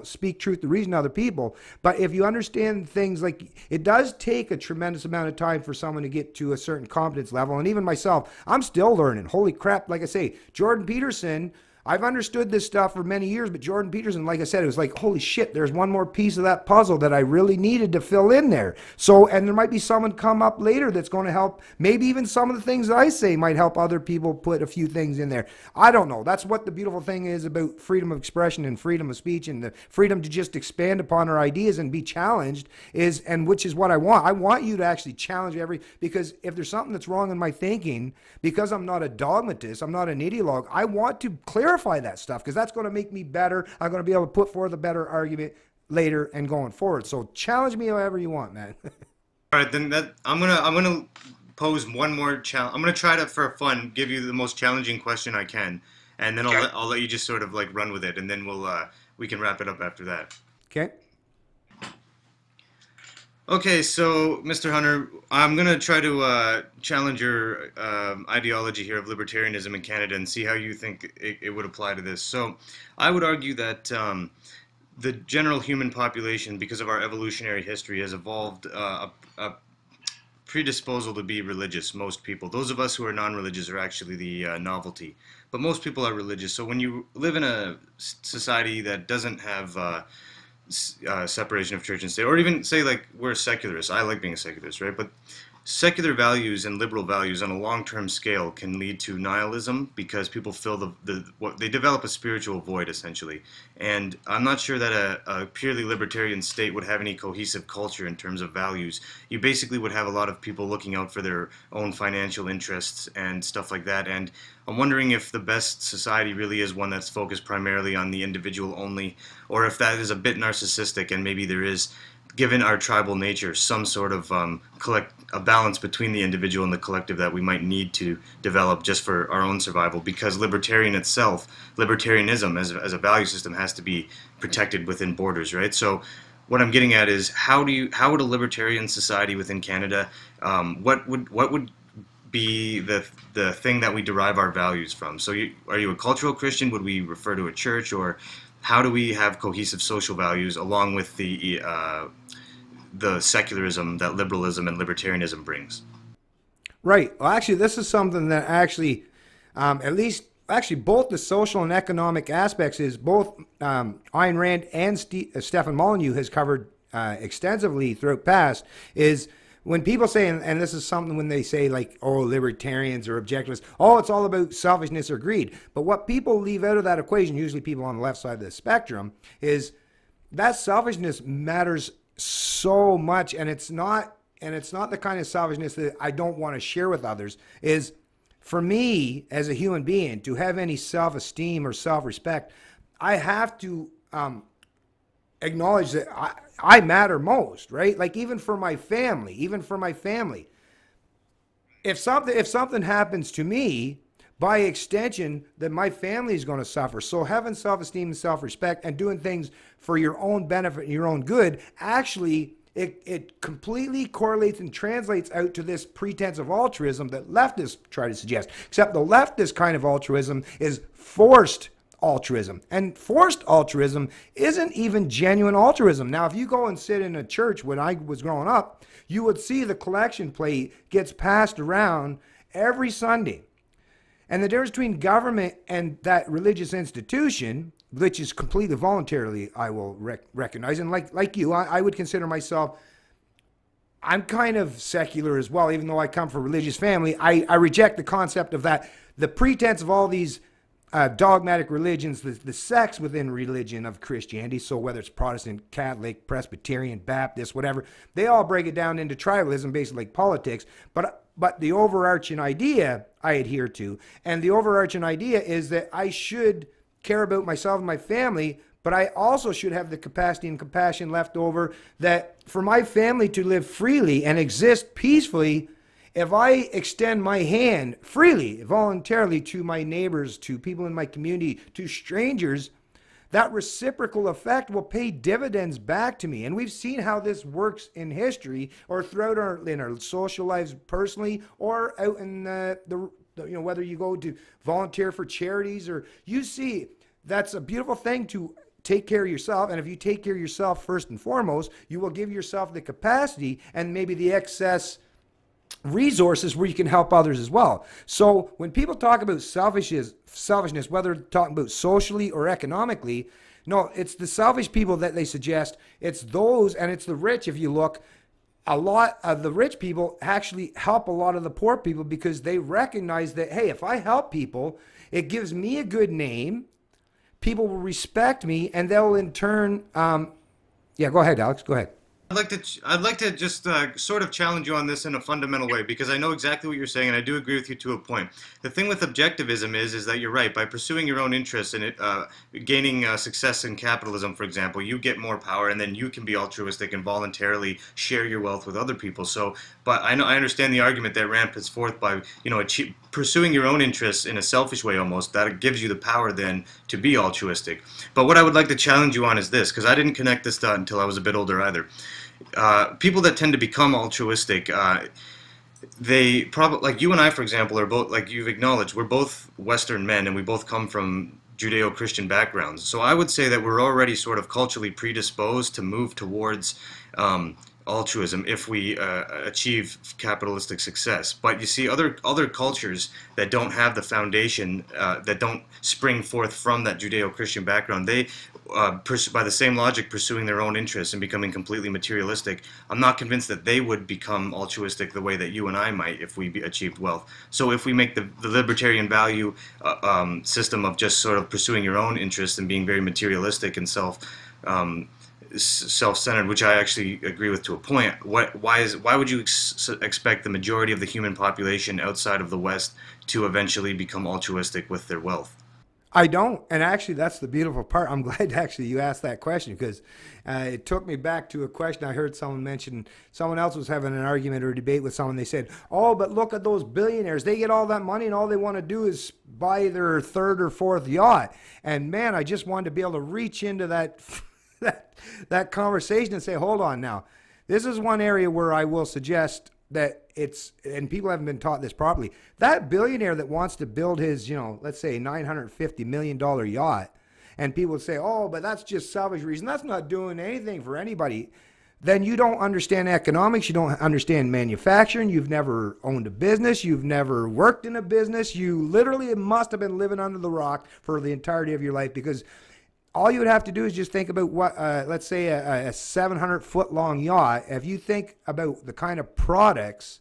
speak truth to reason to other people. But if you understand things, like, it does take a tremendous amount of time for someone to get to a certain competence level. And even myself, I'm still learning. Holy crap. Like I say, Jordan Peterson, I've understood this stuff for many years, but Jordan Peterson, like I said, it was like, holy shit, there's one more piece of that puzzle that I really needed to fill in there. So, and there might be someone come up later that's going to help. Maybe even some of the things that I say might help other people put a few things in there. I don't know. That's what the beautiful thing is about freedom of expression and freedom of speech, and the freedom to just expand upon our ideas and be challenged and which is what I want. I want you to actually challenge because if there's something that's wrong in my thinking, because I'm not a dogmatist, I'm not an ideologue, I want to clarify that stuff, because that's going to make me better. I'm going to be able to put forth a better argument later and going forward. So challenge me however you want, man. All right, then I'm gonna pose one more challenge. I'm gonna try to, for fun, give you the most challenging question I can, and then I'll let you just sort of like run with it, and then we can wrap it up after that. Okay. Okay, so Mr. Hunter, I'm going to try to challenge your ideology here of libertarianism in Canada and see how you think it would apply to this. So I would argue that the general human population, because of our evolutionary history, has evolved a predisposal to be religious, most people. Those of us who are non-religious are actually the novelty. But most people are religious. So when you live in a society that doesn't have separation of church and state, or even say like we're secularists. I like being a secularist, right? But secular values and liberal values on a long-term scale can lead to nihilism, because people feel they develop a spiritual void, essentially. And I'm not sure that a purely libertarian state would have any cohesive culture in terms of values. You basically would have a lot of people looking out for their own financial interests and stuff like that. And I'm wondering if the best society really is one that's focused primarily on the individual only, or if that is a bit narcissistic, and maybe there is, given our tribal nature, some sort of a balance between the individual and the collective that we might need to develop just for our own survival, because libertarianism as a value system has to be protected within borders, right? So what I'm getting at is, how would a libertarian society within Canada, what would be the thing that we derive our values from? So are you a cultural Christian? Would we refer to a church? Or how do we have cohesive social values along with the secularism that liberalism and libertarianism brings? Right. Well, actually, this is something that actually, at least, actually, both the social and economic aspects is both Ayn Rand and Stefan Molyneux has covered extensively throughout past is when people say, and this is something when they say like, oh, libertarians or objectivists, oh, it's all about selfishness or greed. But what people leave out of that equation, usually people on the left side of the spectrum, is that selfishness matters so much, and it's not the kind of selfishness that I don't want to share with others. Is for me as a human being to have any self-esteem or self-respect, I have to acknowledge that I matter most, right? Like even for my family, if something happens to me, by extension, that my family is going to suffer. So having self-esteem and self-respect and doing things for your own benefit and your own good, actually, it completely correlates and translates out to this pretense of altruism that leftists try to suggest. Except the leftist kind of altruism is forced altruism. And forced altruism isn't even genuine altruism. Now, if you go and sit in a church when I was growing up, you would see the collection plate gets passed around every Sunday. And the difference between government and that religious institution, which is completely voluntarily, I will recognize, and like you, I would consider myself, I'm kind of secular as well, even though I come from a religious family. I reject the concept of that, the pretense of all these dogmatic religions, the sects within religion of Christianity, so whether it's Protestant, Catholic, Presbyterian, Baptist, whatever, they all break it down into tribalism, basically like politics, but the overarching idea I adhere to, and the overarching idea is that I should care about myself and my family, but I also should have the capacity and compassion left over that for my family to live freely and exist peacefully. If I extend my hand freely, voluntarily to my neighbors, to people in my community, to strangers, that reciprocal effect will pay dividends back to me. And we've seen how this works in history or throughout in our social lives personally or out in whether you go to volunteer for charities or you see that's a beautiful thing to take care of yourself. And if you take care of yourself first and foremost, you will give yourself the capacity and maybe the excess resources where you can help others as well. So when people talk about selfishness, whether they're talking about socially or economically, no, it's the selfish people that they suggest. It's those, and it's the rich. If you look, a lot of the rich people actually help a lot of the poor people because they recognize that, hey, if I help people, it gives me a good name. People will respect me, and they'll in turn, yeah, go ahead, Alex, go ahead. I'd like to just sort of challenge you on this in a fundamental way because I know exactly what you're saying and I do agree with you to a point. The thing with objectivism is that you're right. By pursuing your own interests and gaining success in capitalism, for example, you get more power and then you can be altruistic and voluntarily share your wealth with other people. So, but I understand the argument that Rand puts forth by pursuing your own interests in a selfish way almost. That gives you the power then to be altruistic. But what I would like to challenge you on is this, because I didn't connect this thought until I was a bit older either. People that tend to become altruistic, they probably, like you and I, for example, are both, like you've acknowledged, we're both Western men and we both come from Judeo-Christian backgrounds. So I would say that we're already sort of culturally predisposed to move towards altruism if we achieve capitalistic success. But you see other cultures that don't have the foundation, that don't spring forth from that Judeo-Christian background, they by the same logic pursuing their own interests and becoming completely materialistic, I'm not convinced that they would become altruistic the way that you and I might if we achieved wealth. So if we make the libertarian value system of just sort of pursuing your own interests and being very materialistic and self-centered, which I actually agree with to a point, why would you expect the majority of the human population outside of the West to eventually become altruistic with their wealth? I don't, and actually that's the beautiful part. I'm glad actually you asked that question because it took me back to a question I heard someone mention. Someone else was having an argument or a debate with someone. They said, oh, but look at those billionaires. They get all that money and all they want to do is buy their third or fourth yacht. And man, I just wanted to be able to reach into that that conversation and say, hold on now. This is one area where I will suggest that it's, and people haven't been taught this properly, that billionaire that wants to build his, let's say $950 million yacht, and people would say, oh, but that's just selfish reason. That's not doing anything for anybody. then you don't understand economics. You don't understand manufacturing. You've never owned a business. You've never worked in a business. You literally must have been living under the rock for the entirety of your life, because all you would have to do is just think about what, let's say, a 700-foot long yacht. If you think about the kind of products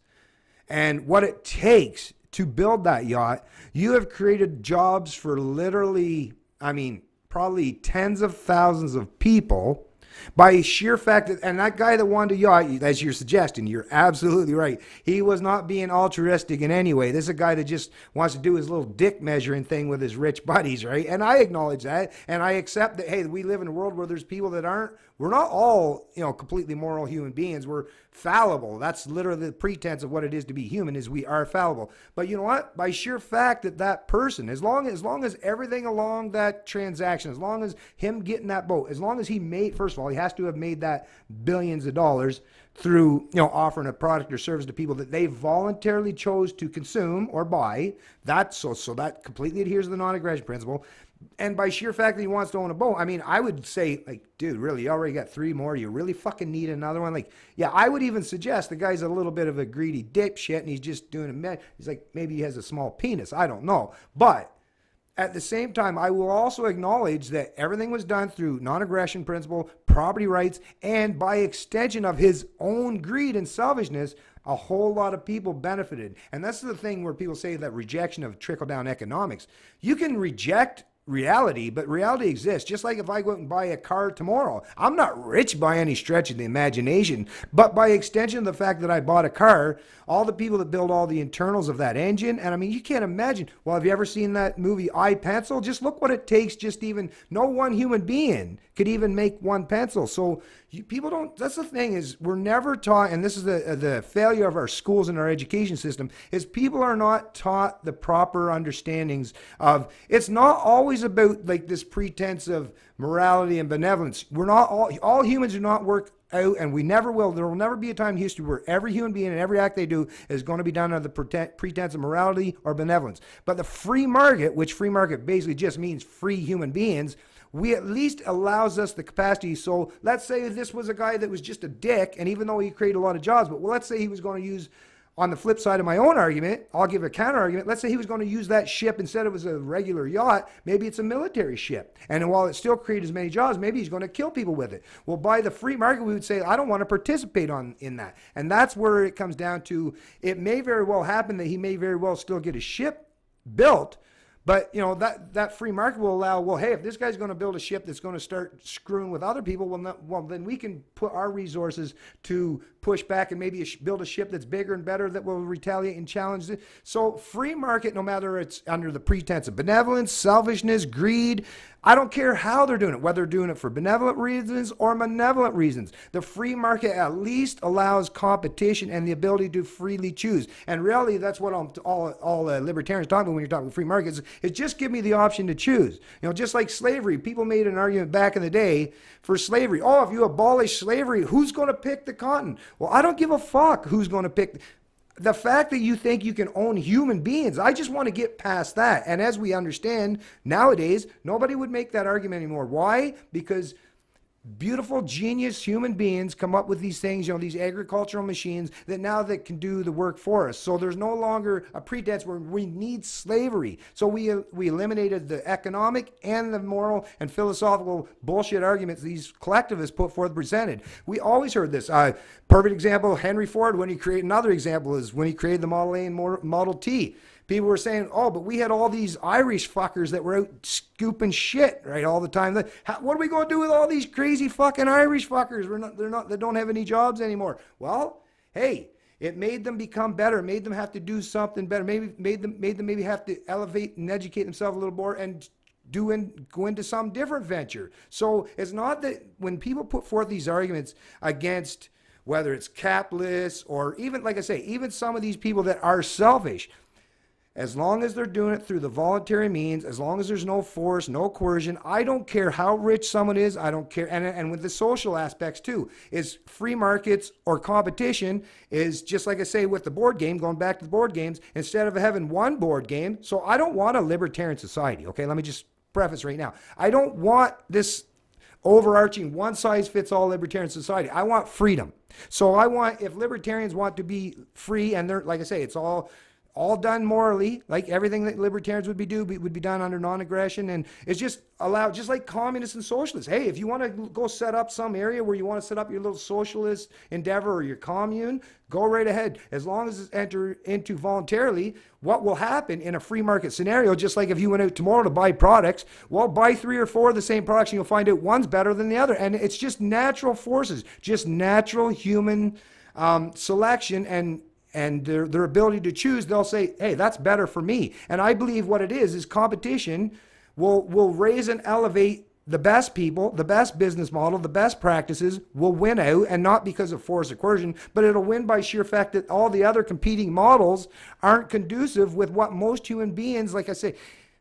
and what it takes to build that yacht, you have created jobs for literally, I mean, probably tens of thousands of people by sheer fact that, and that guy that wanted a yacht, as you're suggesting, you're absolutely right. He was not being altruistic in any way. This is a guy that just wants to do his little dick measuring thing with his rich buddies, right? And I acknowledge that, and I accept that, hey, we live in a world where there's people that aren't, we're not all, completely moral human beings. We're fallible. That's literally the pretense of what it is to be human, is we are fallible. But you know what? By sheer fact that that person, as long as everything along that transaction, as long as him getting that boat, as long as he made, first of all, he has to have made that billions of dollars through, offering a product or service to people that they voluntarily chose to consume or buy. So that completely adheres to the non-aggression principle. And by sheer fact that he wants to own a boat, I mean, I would say, like, dude, really, you already got 3 more. You really fucking need another one? Like, yeah, I would even suggest the guy's a little bit of a greedy dipshit and he's just doing he's like, maybe he has a small penis. I don't know. But at the same time, I will also acknowledge that everything was done through non-aggression principle, property rights, and by extension of his own greed and selfishness, a whole lot of people benefited. And that's the thing where people say that rejection of trickle-down economics. You can reject reality, but reality exists. Just like if I go out and buy a car tomorrow, I'm not rich by any stretch of the imagination, but by extension of the fact that I bought a car, all the people that build all the internals of that engine, and I mean, you can't imagine. Well, have you ever seen that movie I, Pencil? Just look what it takes. Just even, no one human being could even make one pencil. So people don't, that's the thing, is we're never taught, and this is the failure of our schools and our education system, is people are not taught the proper understandings of, it's not always about like this pretense of morality and benevolence. We're not all humans do not work out, and we never will. There will never be a time in history where every human being and every act they do is going to be done under the pretense of morality or benevolence. But the free market, which free market basically just means free human beings, we at least allows us the capacity. So let's say this was a guy that was just a dick, and even though he created a lot of jobs, but let's say he was going to use, on the flip side of my own argument, I'll give a counter argument. Let's say he was going to use that ship, instead of as a regular yacht, maybe it's a military ship. And while it still creates as many jobs, maybe he's going to kill people with it. Well, by the free market, we would say, I don't want to participate in that. And that's where it comes down to, it may very well happen that he may very well still get a ship built, but that free market will allow, well, hey, if this guy's going to build a ship that's going to start screwing with other people, well, then we can put our resources to push back and maybe build a ship that's bigger and better that will retaliate and challenge it. So free market, no matter it's under the pretense of benevolence, selfishness, greed, I don't care how they're doing it, whether they're doing it for benevolent reasons or malevolent reasons. The free market at least allows competition and the ability to freely choose. And really, that's what all libertarians talk about when you're talking free markets, is just give me the option to choose. Just like slavery. People made an argument back in the day for slavery. Oh, if you abolish slavery, who's going to pick the cotton? Well, I don't give a fuck who's going to pick. The fact that you think you can own human beings, I just want to get past that. And as we understand, nowadays, nobody would make that argument anymore. Why? Because beautiful, genius human beings come up with these things, these agricultural machines that can do the work for us. So there's no longer a pretense where we need slavery. So we eliminated the economic and the moral and philosophical bullshit arguments these collectivists put forth presented. We always heard this. Perfect example, Henry Ford, another example is when he created the Model A and Model T. People were saying, oh, but we had all these Irish fuckers that were out scooping shit, right, all the time. What are we going to do with all these crazy fucking Irish fuckers? They don't have any jobs anymore. Well, hey, it made them become better. It made them have to do something better. Made them maybe have to elevate and educate themselves a little more and go into some different venture. So it's not that when people put forth these arguments against whether it's capitalists or even, like I say, even some of these people that are selfish, as long as they're doing it through the voluntary means, as long as there's no force, no coercion, I don't care how rich someone is, I don't care. And with the social aspects too, is free markets or competition is just like I say with the board game, going back to the board games, instead of having one board game. So I don't want a libertarian society, okay? Let me just preface right now. I don't want this overarching one-size-fits-all libertarian society. I want freedom. So I want, if libertarians want to be free, and they're, like I say, it's all done morally, like everything that libertarians would be done under non-aggression, and it's just allowed, just like communists and socialists. Hey, if you want to go set up some area where you want to set up your little socialist endeavor or your commune, go right ahead. As long as it's entered into voluntarily, what will happen in a free market scenario, just like if you went out tomorrow to buy products, well, buy 3 or 4 of the same products and you'll find out one's better than the other. And it's just natural forces, just natural human selection and their ability to choose. They'll say, hey, that's better for me. And I believe what it is competition will raise and elevate the best people, the best business model, the best practices will win out, and not because of force or coercion, but it'll win by sheer fact that all the other competing models aren't conducive with what most human beings, like I say,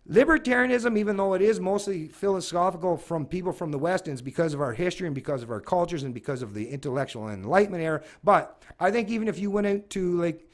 libertarianism, even though it is mostly philosophical from people from the West, and it's because of our history and because of our cultures and because of the intellectual Enlightenment era. But I think even if you went out to like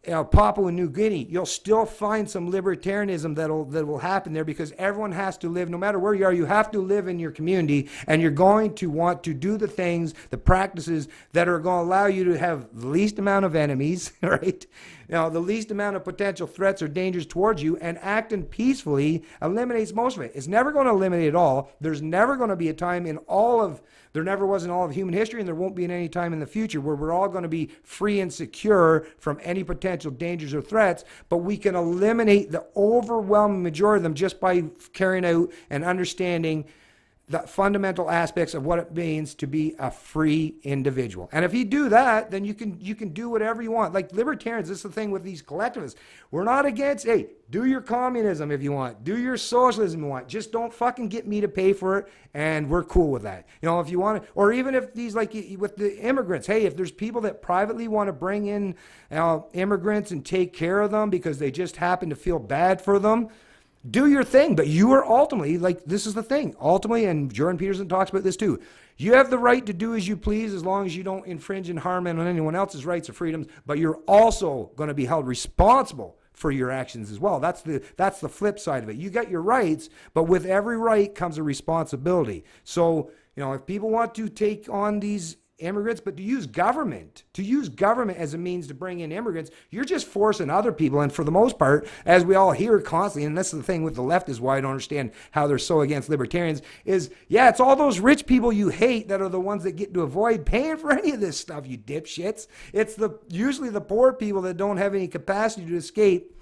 Papua New Guinea, you'll still find some libertarianism that will happen there, because everyone has to live, no matter where you are, you have to live in your community, and you're going to want to do the things, the practices that are going to allow you to have the least amount of enemies, right? The least amount of potential threats or dangers towards you, and acting peacefully eliminates most of it. It's never going to eliminate it all. There's never going to be a time in all of, there never was in all of human history, and there won't be in any time in the future, where we're all going to be free and secure from any potential dangers or threats, but we can eliminate the overwhelming majority of them just by carrying out and understanding the fundamental aspects of what it means to be a free individual. And if you do that, then you can do whatever you want. Like libertarians, this is the thing with these collectivists. We're not against, hey, do your communism if you want, do your socialism if you want, just don't fucking get me to pay for it, and we're cool with that. If you want to, or even if these, like with the immigrants, hey, if there's people that privately want to bring in immigrants and take care of them because they just happen to feel bad for them, do your thing. But you are ultimately, like, this is the thing, ultimately, and Jordan Peterson talks about this too, you have the right to do as you please as long as you don't infringe and harm on anyone else's rights or freedoms, but you're also going to be held responsible for your actions as well. That's the flip side of it. You got your rights, but with every right comes a responsibility. So, if people want to take on these immigrants, but to use government as a means to bring in immigrants, you're just forcing other people. And for the most part, as we all hear constantly, and that's the thing with the left, is why I don't understand how they're so against libertarians, is, yeah, it's all those rich people you hate that are the ones that get to avoid paying for any of this stuff, you dipshits. It's usually the poor people that don't have any capacity to escape,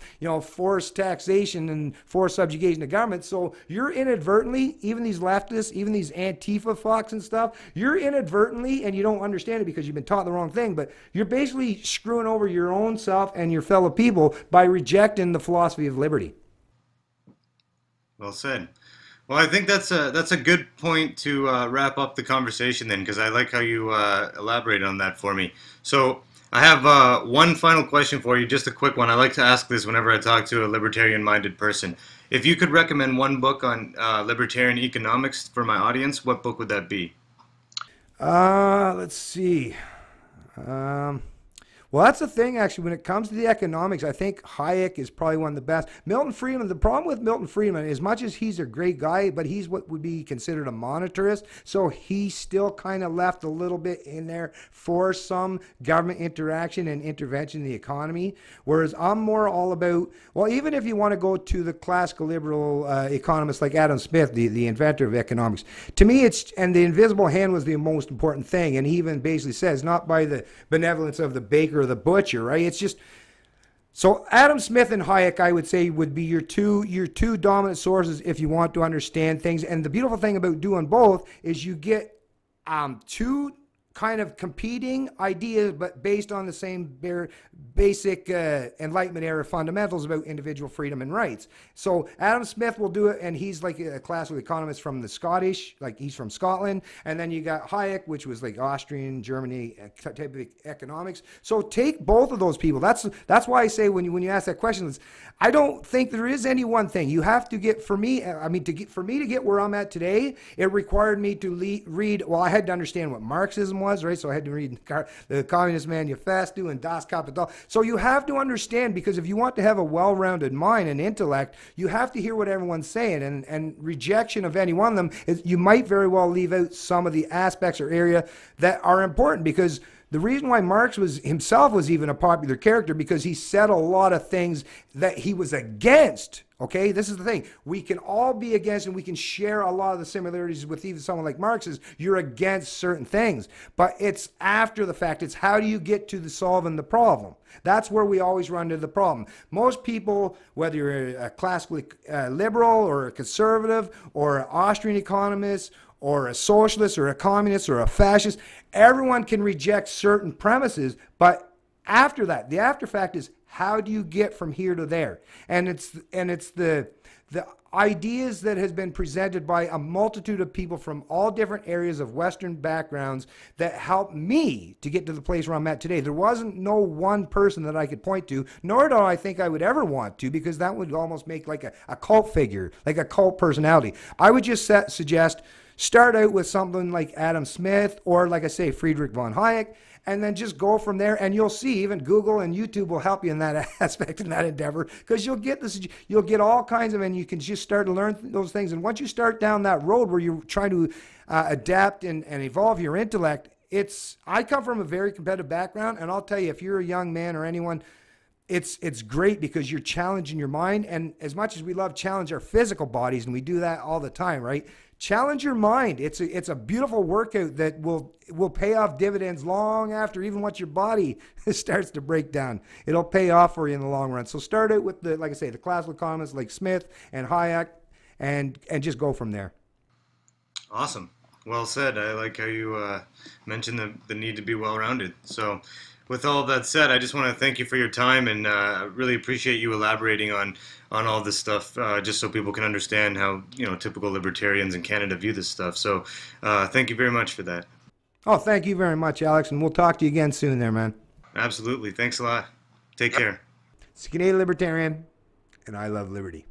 forced taxation and forced subjugation of government. So you're inadvertently, even these leftists, even these Antifa fucks and stuff, you're inadvertently, and you don't understand it because you've been taught the wrong thing, but you're basically screwing over your own self and your fellow people by rejecting the philosophy of liberty. Well said. Well, I think that's a good point to wrap up the conversation then, because I like how you elaborated on that for me. So I have one final question for you, just a quick one. I like to ask this whenever I talk to a libertarian-minded person. If you could recommend one book on libertarian economics for my audience, what book would that be? Let's see. Well, that's the thing, actually. When it comes to the economics, I think Hayek is probably one of the best. Milton Friedman, the problem with Milton Friedman, as much as he's a great guy, but he's what would be considered a monetarist, so he still kind of left a little bit in there for some government interaction and intervention in the economy, whereas I'm more all about, well, even if you want to go to the classical liberal economists like Adam Smith, the inventor of economics, to me and the invisible hand was the most important thing, and he even basically says, not by the benevolence of the baker or the butcher, right? It's just, so Adam Smith and Hayek, I would say, would be your two dominant sources if you want to understand things. And the beautiful thing about doing both is you get two kind of competing ideas, but based on the same basic Enlightenment era fundamentals about individual freedom and rights. So Adam Smith will do it, and he's like a classical economist from the Scottish, like he's from Scotland. And then you got Hayek, which was like Austrian, Germany type of economics. So take both of those people. That's why I say when you ask that question, I don't think there is any one thing. You have to get, for me to get where I'm at today, it required me to read, well, I had to understand what Marxism was, right? So I had to read the Communist Manifesto and Das Kapital. So you have to understand, because if you want to have a well-rounded mind and intellect, you have to hear what everyone's saying, and rejection of any one of them, you might very well leave out some of the aspects or area that are important, because the reason why Marx himself was even a popular character, because he said a lot of things that he was against. Okay, this is the thing. We can all be against, and we can share a lot of the similarities with even someone like Marx. Is you're against certain things, but it's after the fact. It's how do you get to solving the problem? That's where we always run into the problem. Most people, whether you're a classically liberal or a conservative or an Austrian economist or a socialist or a communist or a fascist, everyone can reject certain premises, but after that, the after fact is, how do you get from here to there? And it's the ideas that has been presented by a multitude of people from all different areas of Western backgrounds that helped me to get to the place where I'm at today. There wasn't no one person that I could point to, nor do I think I would ever want to, because that would almost make like a cult figure, like a cult personality. I would just suggest start out with something like Adam Smith, or like I say, Friedrich von Hayek, and then just go from there. And you'll see, even Google and YouTube will help you in that aspect, in that endeavor, because you'll get this, you'll get all kinds of, and you can just start to learn those things. And once you start down that road where you're trying to adapt and evolve your intellect, I come from a very competitive background, and I'll tell you, if you're a young man or anyone, it's great, because you're challenging your mind. And as much as we love challenge our physical bodies, and we do that all the time, right? Challenge your mind. It's a beautiful workout that will pay off dividends long after even once your body starts to break down. It'll pay off for you in the long run. So start out with like I say, the classical economists like Smith and Hayek, and just go from there. Awesome. Well said. I like how you mentioned the need to be well-rounded. So with all of that said, I just want to thank you for your time, and really appreciate you elaborating on all this stuff, just so people can understand how typical libertarians in Canada view this stuff. So thank you very much for that. Oh, thank you very much, Alex, and we'll talk to you again soon there, man. Absolutely. Thanks a lot. Take care. It's Canadian Libertarian, and I love liberty.